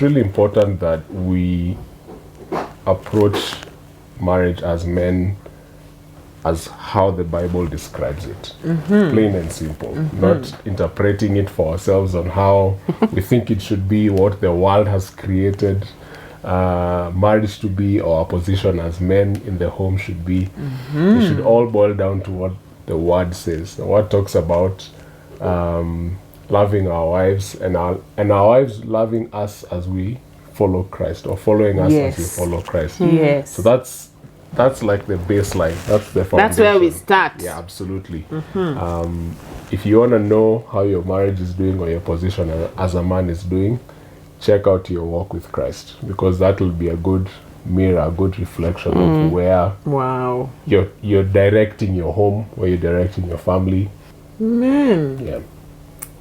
really important that we approach marriage as men as how the Bible describes it, plain and simple, not interpreting it for ourselves on how we think it should be, what the world has created marriage to be, or our position as men in the home should be. It should all boil down to what the Word says. The Word talks about loving our wives, and our wives loving us as we follow Christ, or following us as we follow Christ. Yes. So that's like the baseline. That's the foundation. That's where we start. Yeah, absolutely. If you want to know how your marriage is doing, or your position as a man is doing, check out your walk with Christ, because that will be a good mirror, a good reflection of where you're directing your home, where you're directing your family. Man. Yeah.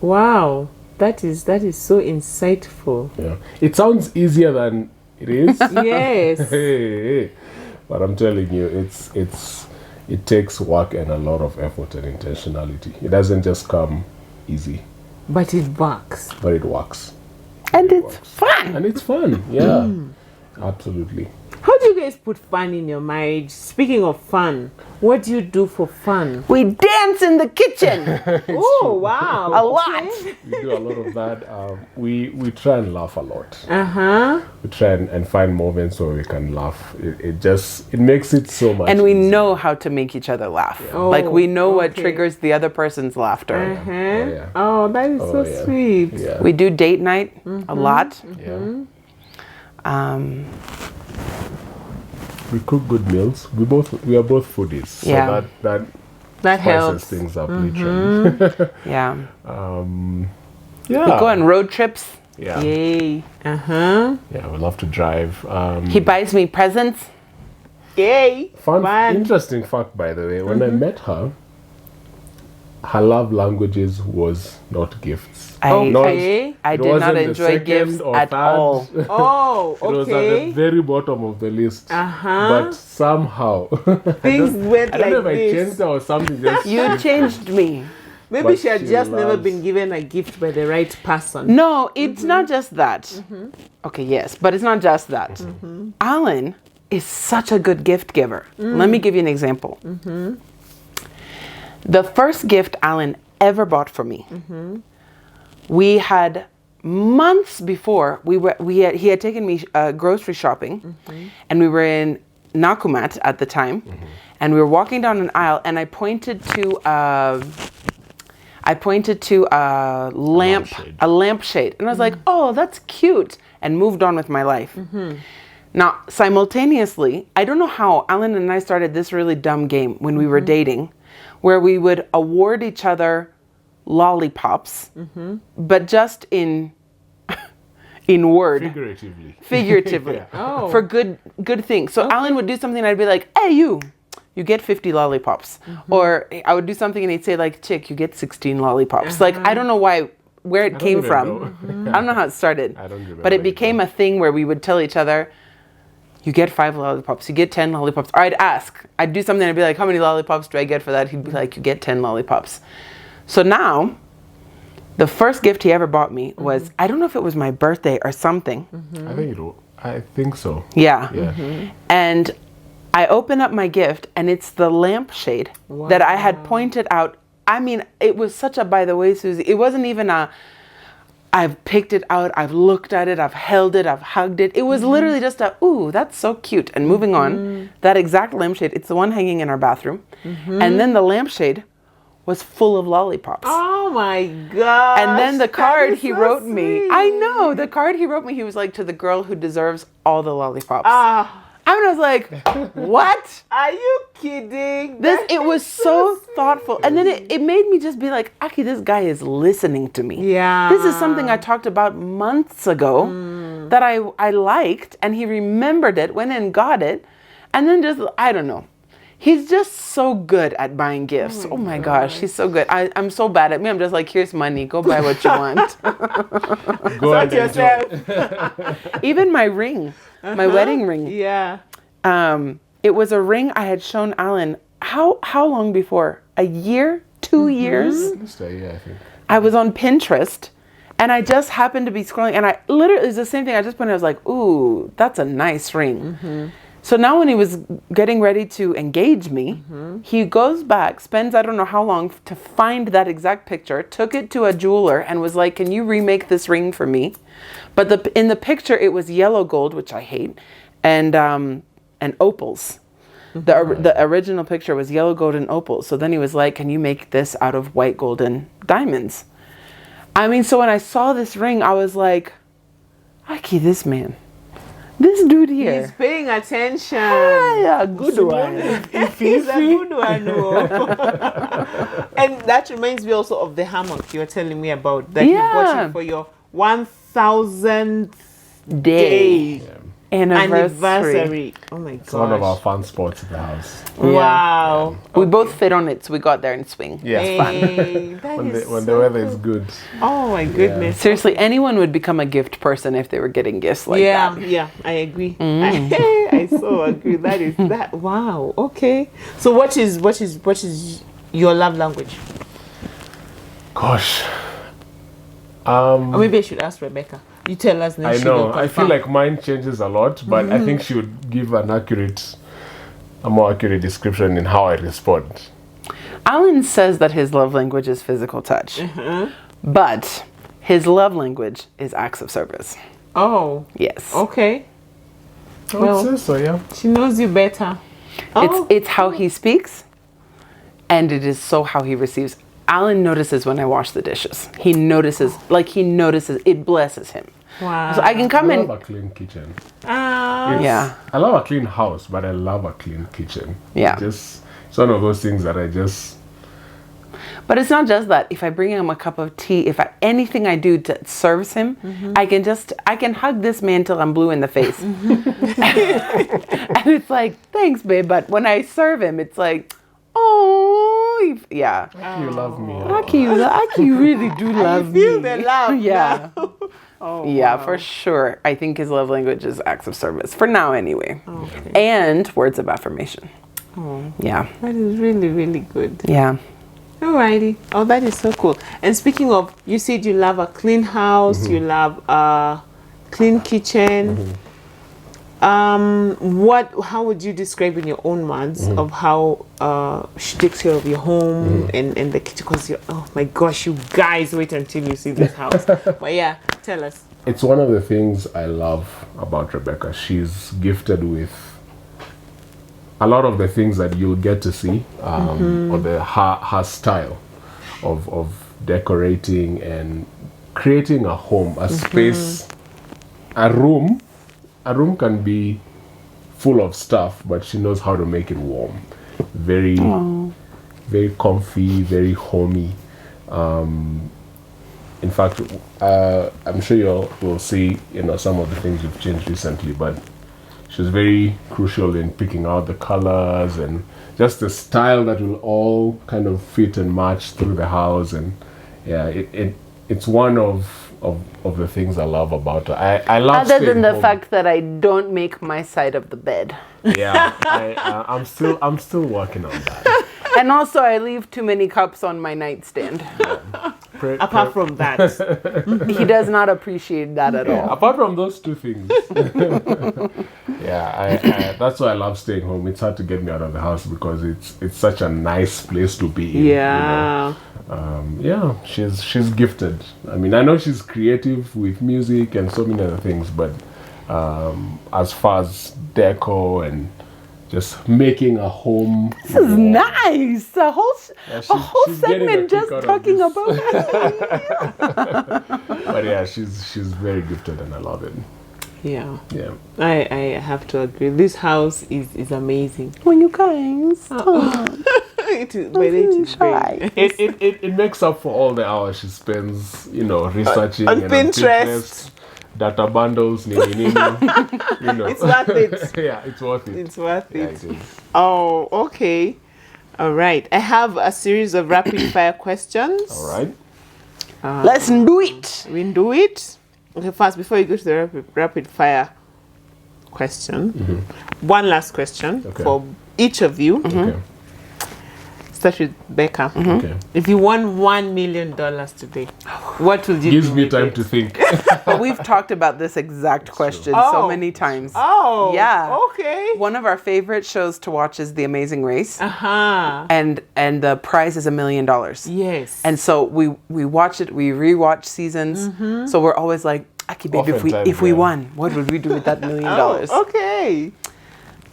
Wow. That is so insightful. Yeah. It sounds easier than it is. Yes. Hey. But I'm telling you, it takes work and a lot of effort and intentionality. It doesn't just come easy. But it works. But it works. And it's fun. And it's fun. Yeah. Absolutely. How do you guys put fun in your marriage? Speaking of fun, what do you do for fun? We dance in the kitchen. Oh, wow. A lot. We do a lot of that. We try and laugh a lot. Uh-huh. We try and find moments where we can laugh. It makes it so much And we easier. know how to make each other laugh. Yeah. Oh, like we know what okay. triggers the other person's laughter. Uh-huh. Oh, yeah. Oh, that is so yeah. sweet. Yeah. We do date night a lot. Yeah. We cook good meals. We are both foodies. So Yeah. That spices helps. things up literally. Yeah. Yeah. We go on road trips. Yeah. Yay. Uh-huh. Yeah, we love to drive. He buys me presents. Yay. Fun. Fun. Interesting fact, by the way. When I met her, her love languages was not gifts. I Okay. I It did not wasn't the enjoy second gifts or at third. all. Oh, It was at the okay. very bottom of the list. Uh-huh. But somehow, Things went I don't know if like I changed this. her or something. Just You changed me. Maybe But she had she just never loves- been given a gift by the right person. No, it's not just that. Okay, yes, but it's not just that. Allan is such a good gift giver. Let me give you an example. The first gift Allan ever bought for me, we had months before he had taken me grocery shopping, and we were in Nakumat at the time, and we were walking down an aisle, and I pointed to a lampshade, and I was like, "Oh, that's cute," and moved on with my life. Now, simultaneously, I don't know how Allan and I started this really dumb game when we were dating, where we would award each other lollipops, but just in word, figuratively, Oh. for good things. So Allan would do something, and I'd be like, "Hey, you get 50 lollipops," or I would do something, and he'd say like, "Chick, you get 16 lollipops." Like I don't know where it came even from. know. I don't know how it started. I don't remember But it either. became a thing where we would tell each other, "You get 5 lollipops, you get 10 lollipops." Or I'd ask, I'd do something, I'd be like, "How many lollipops do I get for that?" He'd be like, "You get 10 lollipops." So now, the first gift he ever bought me was, I don't know if it was my birthday or something. I think so. Yeah. Yeah. And I open up my gift, and it's the lampshade that I had pointed out. I mean, it was such a, by the way, Suzy, it wasn't even I've picked it out, I've looked at it, I've held it, I've hugged it. It was literally just ooh, that's so cute. And moving on, that exact lampshade, it's the one hanging in our bathroom. And then the lampshade was full of lollipops. Oh my God. And then the card he so wrote me, sweet. I know, the card he wrote me, he was like, "To the girl who deserves all the lollipops." Ah, I was like, what? are you kidding? It was so thoughtful. And then it made me just be like, Aki, this guy is listening to me. Yeah. This is something I talked about months ago that I liked, and he remembered it, went and got it. And then just, I don't know. He's just so good at buying gifts. Oh my gosh, he's so good. I'm so bad at me. I'm just like, here's money. Go buy what you want. Go and enjoy. yourself. Even my ring, my wedding ring. Yeah. It was a ring I had shown Allan. How long before? A year? 2 years? Yeah, I think. I was on Pinterest, And I just happened to be scrolling, and I literally, it's the same thing. I just put it, I was like, ooh, that's a nice ring. So now when he was getting ready to engage me, he goes back, spends I don't know how long to find that exact picture, took it to a jeweler and was like, can you remake this ring for me? But in the picture, it was yellow gold, which I hate, and opals. The original picture was yellow gold and opals. So then he was like, can you make this out of white gold and diamonds? I mean, so when I saw this ring, I was like, Aki, this man. This dude here. He's paying attention. Yeah, good one. He's a good one. And that reminds me also of the hammock you were telling me about. That you bought it for your 1000th day. Anniversary. Oh my gosh. It's one of our fun spots in the house. Wow. We both fit on it, so we got there and swing. Yeah. Hey, When the weather is good. Oh my goodness. Seriously, anyone would become a gift person if they were getting gifts like that. Yeah, I agree. I so agree. That is that. Wow. Okay. So what is your love language? Gosh. Or maybe I should ask Rebekah. You tell us. I know. I feel like mine changes a lot, but I think she would give a more accurate description in how I respond. Allan says that his love language is physical touch, but his love language is acts of service. Oh. Yes. Okay. I would say so, yeah. She knows you better. It's how he speaks, and it is so how he receives. Allan notices when I wash the dishes. He notices, it blesses him. Wow. So I can come I in. love a clean kitchen. Yeah. I love a clean house, but I love a clean kitchen. Yeah. It's one of those things that I just... But it's not just that. If I bring him a cup of tea, anything I do to serves him, I can hug this man till I'm blue in the face. And it's like, thanks, babe. But when I serve him, it's like, oh, yeah. You love me. Aki, you really do love me. Feel the love. Yeah. Yeah, wow. for sure. I think his love language is acts of service. For now, anyway. Okay. And words of affirmation. Oh, Yeah. that is really, really good. Yeah. Alrighty. Oh, that is so cool. And speaking of, you said you love a clean house, you love a clean kitchen. How would you describe in your own words of how she takes care of your home and the kitchen? Because oh my gosh, you guys, wait until you see this house. But yeah, tell us. It's one of the things I love about Rebekah. She's gifted with a lot of the things that you'll get to see, or her style of decorating and creating a home, a space, a room. A room can be full of stuff, but she knows how to make it warm. Very, very comfy, very homey. In fact, I'm sure you'll see, some of the things you've changed recently, but she's very crucial in picking out the colors and just the style that will all kind of fit and match through the house. And yeah, it's one of the things I love about her. I love Other than the home. fact that I don't make my side of the bed. Yeah, I'm still working on that. And also I leave too many cups on my nightstand. Apart from that, He does not appreciate that at all. Apart from those two things. Yeah, that's why I love staying home. It's hard to get me out of the house because it's such a nice place to be in. yeah. Yeah, she's gifted. I mean, I know she's creative with music and so many other things, but as far as deco and just making a home. This is nice. A whole she's getting a segment kick just out of talking this. about it. But yeah, she's very gifted and I love it. Yeah. Yeah. I have to agree. This house is amazing. When you guys. It is, but it is shy. great. It makes up for all the hours she spends, researching On and Pinterest. Data bundles, nini. It's worth it. Yeah, it's worth it. It's worth Yeah, it. it is. Oh, okay. All right. I have a series of rapid fire questions. All right. Let's do it. We do it. Okay, first, before you go to the rapid fire question, one last question Okay. for each of you. Okay. start with Becca. Okay. If you won $1 million today, what will you Gives do me with time it? to think. But we've talked about this exact question so Oh. many times. Oh, Yeah. Okay. One of our favorite shows to watch is The Amazing Race, Uh-huh. and the prize is $1 million. Yes. And so we watch it, we rewatch seasons. So we're always like, Aki babe, Oftentimes, if we yeah. won, what would we do with that $1 million? Oh, okay.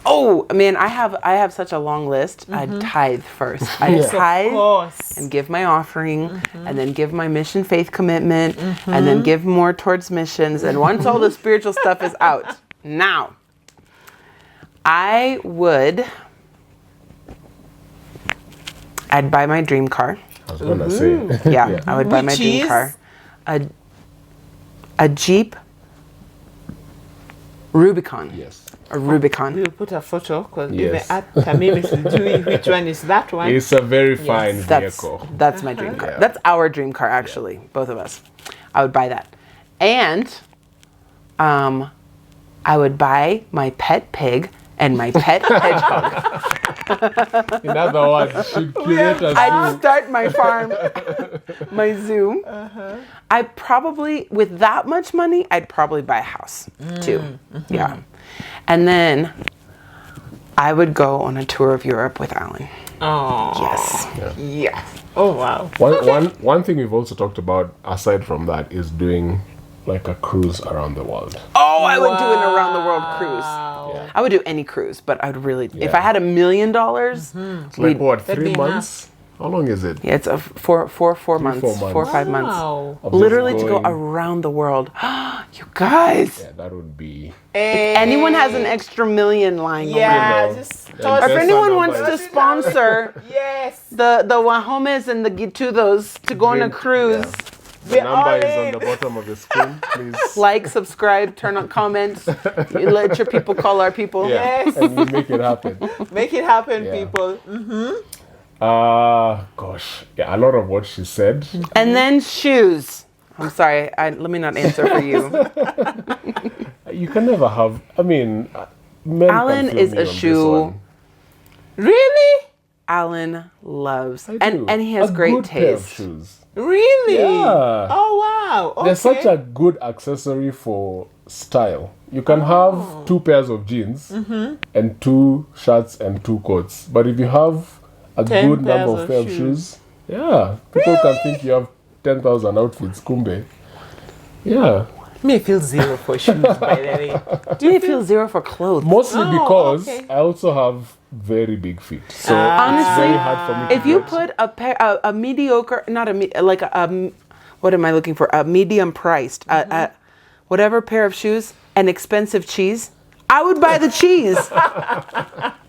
Oh man, I have such a long list. I'd tithe first. I'd Yes, of tithe course. and give my offering, and then give my mission faith commitment, and then give more towards missions. And once all the spiritual stuff is out, now I'd buy my dream car. I was gonna say. Yeah, I would buy my Which dream is? car. A Jeep Rubicon. Yes. A Rubicon. We'll put a photo because Yes. even at Tamim is doing which one is that one. It's a very fine That's vehicle. my dream car. Yeah. That's our dream car, actually, both of us. I would buy that, and I would buy my pet pig and my pet hedgehog. In other words, she'd curate a I'd zoo. start my farm, my zoo. I probably, with that much money, I'd probably buy a house too. Yeah, and then I would go on a tour of Europe with Allan. Oh. Yes. Yes. Oh, wow. One thing we've also talked about, aside from that, is doing like a cruise around the world. Oh, I would do an around the world cruise. Wow. I would do any cruise, but I'd really, if Yeah. I had $1 million, It's like what, That'd 3 be months? How long is it? yeah, it's a 4 months, 4 or 5 months. Wow. Of just Literally to go going- around the world. You guys, Yeah, that would be. if anyone has an extra million lying Yeah, You know, just and toss around, if That's anyone our wants number. to sponsor Yes. the Wahomes and the Gituthos to go on a Drink, cruise, The We're number all is on in. the bottom of the screen, please. like, subscribe, turn on comments, you let your people call our people. Yeah, Yes. and we make it happen. Make it happen, Yeah. people. Gosh, yeah, a lot of what she said. And then shoes. I'm sorry, let me not answer for you. You can never have. I mean, men can Allan feel is me a on this shoe. one. Really? Allan loves, I and do. he has A great good pair of taste. shoes. Really? Yeah. Oh, wow. Okay. They're such a good accessory for style. You can have 2 pairs of jeans and 2 shirts and 2 coats. But if you have a 10 good number pairs of pair of shoes, yeah, people can think you have 10,000 outfits. Kumbe. Yeah. Me feel zero for shoes, by the way. Do you feel zero for clothes? Mostly Oh, because okay. I also have very big feet. So Honestly, it's very hard for me to If you get- put a mediocre, not like a what am I looking for? A medium priced, whatever pair of shoes, an expensive cheese, I would buy the cheese.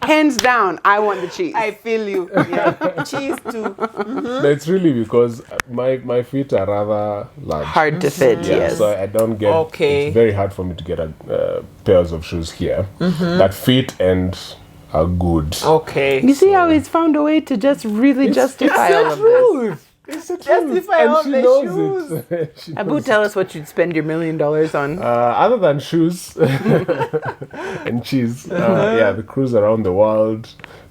Hands down, I want the cheese. I feel you. Yeah. Cheese too. No, it's really because my feet are rather large. Hard to fit, Yeah, yes. so I don't get. Okay. It's very hard for me to get pairs of shoes here that fit and are good. Okay. You see how he's found a way to just really justify all of this. truth. It's the truth. Justify And all she the knows it. She Abu, knows tell us what you'd spend your $1 million on. other than shoes and cheese, yeah, the cruise around the world,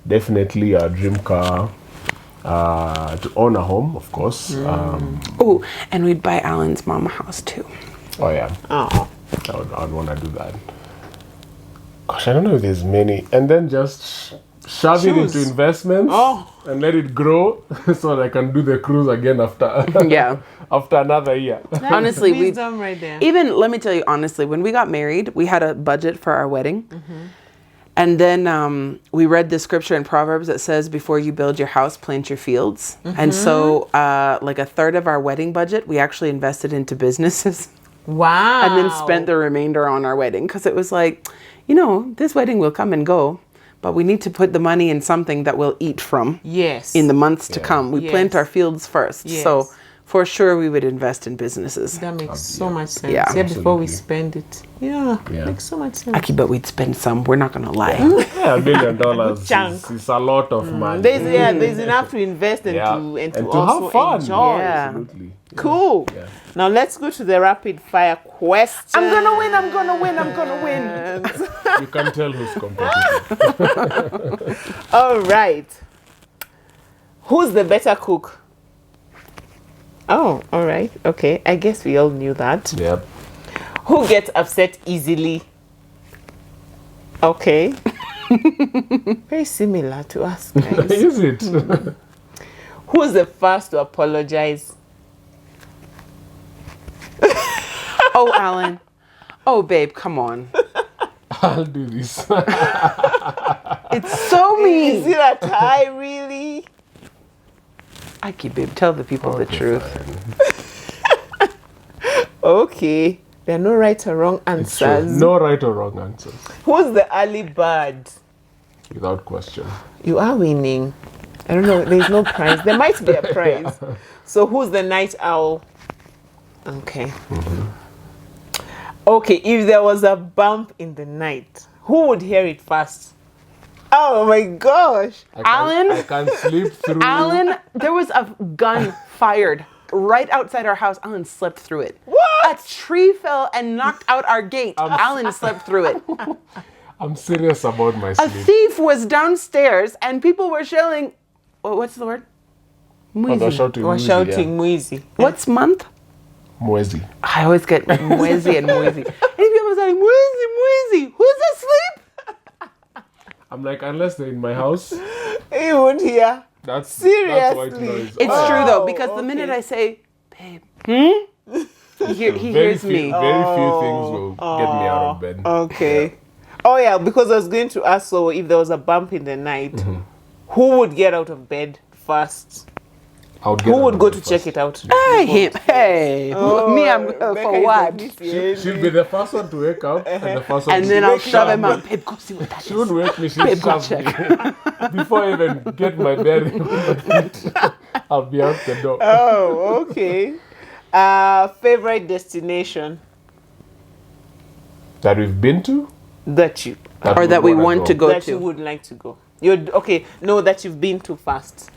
definitely a dream car. To own a home, of course. Oh, and we'd buy Allan's mama house too. Oh yeah, Oh. I'd want to do that. Gosh, I don't know if there's many. And then just shove it Shoes. into investments and let it grow so that I can do the cruise again after Yeah. after another year. Honestly, we Wisdom right there. even, let me tell you honestly, when we got married, we had a budget for our wedding. And then we read the scripture in Proverbs that says, before you build your house, plant your fields. And so like a third of our wedding budget, we actually invested into businesses Wow. and then spent the remainder on our wedding. Because it was like, you know, this wedding will come and go, but we need to put the money in something that we'll eat from Yes. in the months to Yeah. come. We plant Yes. our fields first. Yes. So for sure we would invest in businesses. That makes so much sense. Yeah. Yeah, before we Absolutely. spend it. Yeah, Yeah. makes so much sense. Aki, but we'd spend some. We're not going to lie. Yeah, $1 million chunk. is a lot of money. There's enough to invest and Yeah. to And to also have fun. enjoy. Yeah. Absolutely. Cool. Yeah. Now let's go to the rapid fire question. I'm going to win. I'm going to win. I'm going to win. You can tell who's competitive. All right. Who's the better cook? Oh, all right. Okay. I guess we all knew that. Yep. Who gets upset easily? Okay. Very similar to us, guys. Is it? Who's the first to apologize? Oh, Allan. Oh, babe, come on. I'll do this. It's so mean. Is it a tie, really? Ike, babe, tell the people the truth. Fine. Okay. There are no right or wrong It's true. answers. No right or wrong answers. Who's the early bird? Without question. You are winning. I don't know. There's no prize. There might be a prize. So who's the night owl? Okay. Okay, if there was a bump in the night, who would hear it first? Oh my gosh. Allan? I can't sleep through. Allan, there was a gun fired right outside our house. Allan slept through it. What? A tree fell and knocked out our gate. Allan slept through it. I'm serious about my A sleep. thief was downstairs and people were yelling, what's the word? Oh, they're shouting. We're Muizi, shouting Muizi. What's month? Yeah. Muizi. I always get Mwezi and Mwezi. And people saying, Mwezi, Mwezi, who's asleep? I'm like, unless they're in my house, He would hear. that's white Seriously? noise. It's true though, because okay. the minute I say, babe, he Very hears few, me. Very few things will get me out of bed. Okay. Oh yeah, because I was going to ask, so if there was a bump in the night, who would get out of bed first? I would get Who out would of go bed to check first. it out? Hey, him. Hey, me, I'm Becca for is what? like this, She'll be the first one to wake up and the first one And to then I'll wake shove up. him out. Babe, go see what that She is. would wake me, she'll Babe, go shove me. Before I even get my bed on my feet, I'll be out the door. Oh, okay. Favorite destination That we've been to? that you Or that we wanna want to go that you to. would like to go? You're okay. No, that you've been to first.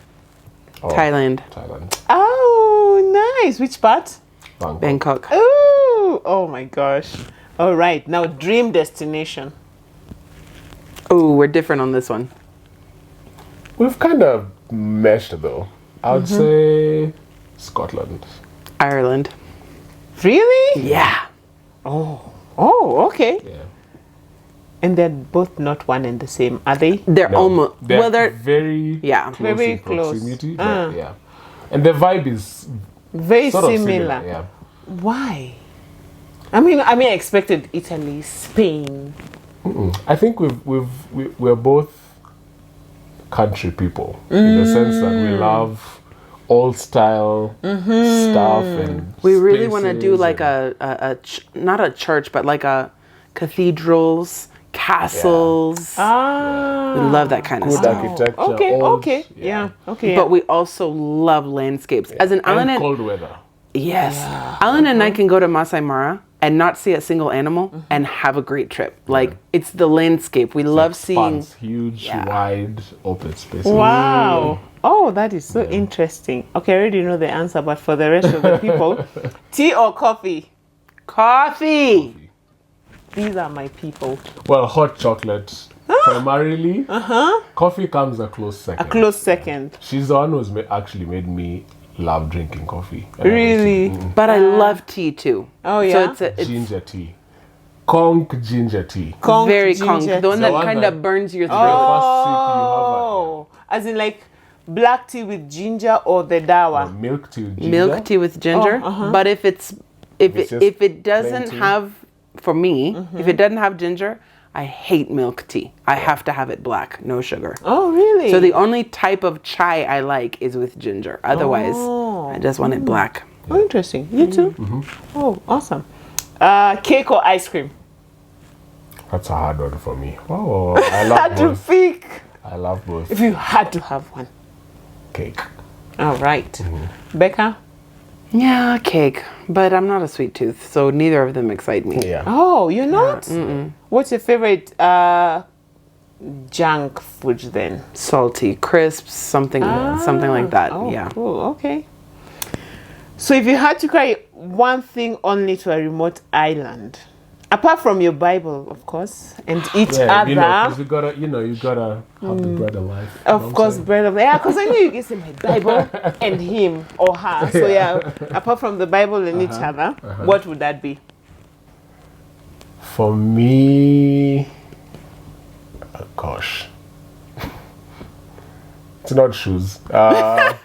Oh, Thailand, Thailand. Oh, nice. Which part? Bangkok. Oh, oh my gosh. All right. Now, dream destination. Oh, we're different on this one. We've kind of meshed though. I would say Scotland. Ireland. Really? Yeah. Oh, okay. Yeah. And they're both not one and the same, are they? They're No, almost, well, they're, very yeah. close Very in close. proximity, but yeah. And the vibe is Very sort of similar. Yeah. Why? I mean, I expected Italy, Spain. I think we're both country people in the sense that we love old style stuff and we really want to do spaces like and- not a church, but like a cathedrals, castles. We love that kind of good stuff. architecture. Okay, old, okay. Yeah, okay. But we also love landscapes. As an Allan and and cold weather. yes, Allan and I can go to Masai Mara and not see a single animal and have a great trip. Like it's the landscape. We love seeing. Spans, huge, Yeah. wide, open spaces. Wow. Oh, that is so interesting. Okay, I already know the answer, but for the rest of the people, tea or coffee? Coffee. These are my people. Well, hot chocolate primarily. Coffee comes a close second. A close second. She's the one who's actually made me love drinking coffee. Really? But I love tea too. Oh, So yeah? it's Ginger tea. Conk ginger tea. Conch very ginger conk. The one The that one kind that- of burns your throat. Oh, as in like black tea with ginger or the dawa. Milk tea with ginger. Milk tea with ginger. But if It's just if it doesn't plain tea. have, for me, if it doesn't have ginger, I hate milk tea. I have to have it black, no sugar. Oh, really? So the only type of chai I like is with ginger. Otherwise, I just want it black. Oh, interesting. You too? Oh, awesome. Cake or ice cream? That's a hard one for me. Oh, I love Had to both. pick. I love both. If you had to have one. Cake. All right. Becca? Yeah, cake. But I'm not a sweet tooth, so neither of them excite me. Yeah. Oh, you're not? What's your favorite junk food then? Salty, crisps, something like that. Oh, Yeah. cool. Okay. So if you had to carry one thing only to a remote island, Apart from your Bible, of course, and each other. You know, 'cause you gotta have the bread of life. Of course, bread of life. Yeah, because I knew you can say my Bible and him or her. So yeah, apart from the Bible and each other, what would that be? For me, gosh, it's not shoes. Gosh,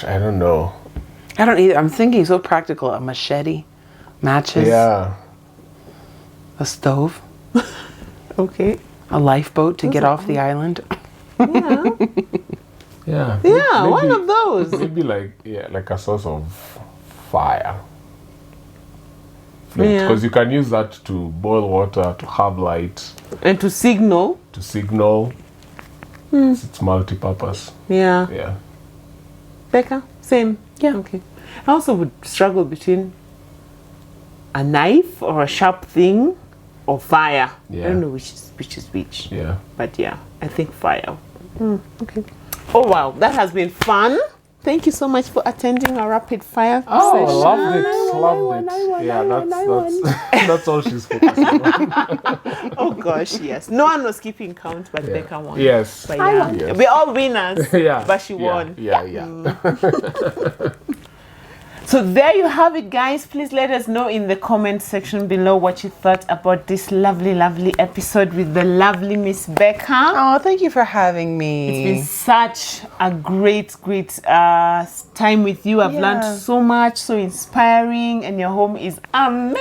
I don't know. I don't either. I'm thinking so practical. A machete, matches, Yeah. a stove, Okay. a lifeboat to get off the island. Yeah. Yeah. Yeah, one of those. Maybe like a source of fire. Yeah. Because you can use that to boil water, to have light, And to signal. to signal. It's multi-purpose. Yeah. Yeah. Becca, same. Yeah. Okay. I also would struggle between a knife or a sharp thing or fire. I Yeah. don't know which is which. Yeah. But yeah, I think fire. Okay. Oh wow, that has been fun. Thank you so much for attending our rapid fire session. Loved it. Yeah, that's all she's focusing on. Oh gosh, yes. No one was keeping count, but Becca won. Yes. But yeah, Yes. we're all winners. Yeah. But she won. Yeah. So there you have it, guys. Please let us know in the comment section below what you thought about this lovely, lovely episode with the lovely Miss Becca. Oh, thank you for having me. It's been such a great time with you. I've learned so much, so inspiring, and your home is amazing.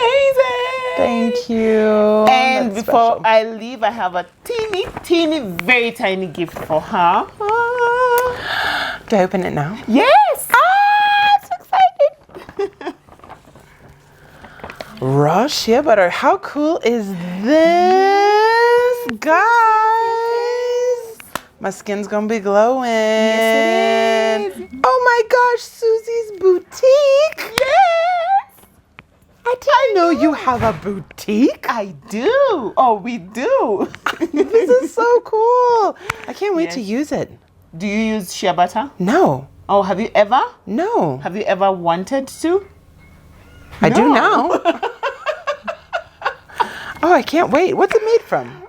Thank you. And That's before special. I leave, I have a teeny, very tiny gift for her. Do I open it now? Yes! I'm so excited. Raw shea butter. How cool is this, guys? My skin's gonna be glowing. Yes, it is. Oh my gosh, Suzy's boutique. Yes! I didn't know you have a boutique. I do. Oh, we do. This is so cool. I can't wait to Yes. use it. Do you use shea butter? No, Oh, have you ever? no. Have you ever wanted to? I do No. now. Oh, I can't wait. What's it made from?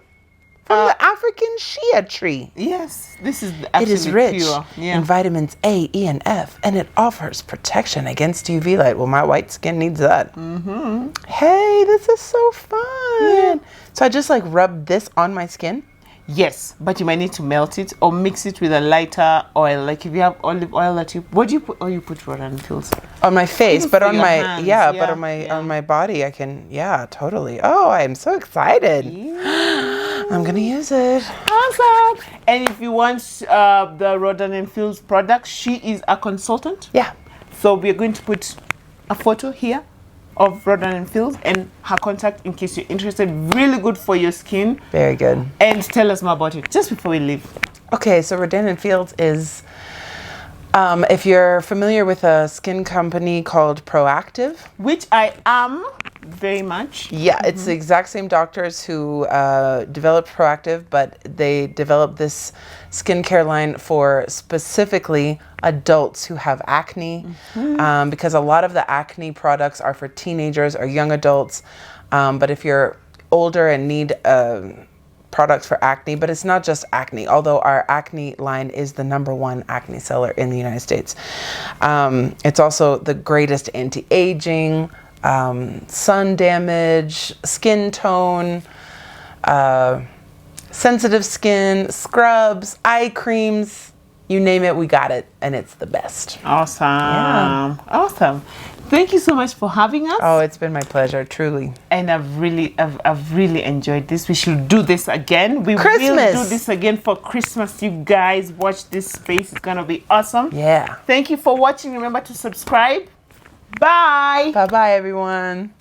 From the African shea tree. Yes, this is It is absolutely rich pure. Yeah. in vitamins A, E, and F, and it offers protection against UV light. Well, my white skin needs that. Mm-hmm. Hey, this is so fun. So I just like rub this on my skin. Yes, but you might need to melt it or mix it with a lighter oil. Like if you have olive oil that you, what do you put? Oh, you put Rodan Pills. On my face, Even but for on your my hands, but on my body I can totally. Oh, I am so excited. I'm gonna use it. Awesome. And if you want the Rodan and Fields product, she is a consultant. Yeah. So we're going to put a photo here of Rodan and Fields and her contact in case you're interested. Really good for your skin. Very good. And tell us more about it just before we leave. Okay, so Rodan & Fields is, if you're familiar with a skin company called Proactive. Which I am very much. Yeah, it's the exact same doctors who developed Proactive, but they developed this skincare line for specifically adults who have acne, because a lot of the acne products are for teenagers or young adults. But if you're older and need products for acne, but it's not just acne, although our acne line is the #1 acne seller in the United States. It's also the greatest anti-aging, sun damage, skin tone, sensitive skin, scrubs, eye creams, you name it, we got it, and it's the best. Awesome. Yeah. Awesome. Thank you so much for having us. Oh, it's been my pleasure, truly. And I've really enjoyed this. We should do this again. We Christmas. will do this again for Christmas. You guys watch this space. It's gonna be awesome. Yeah. Thank you for watching. Remember to subscribe. Bye. Bye-bye, everyone.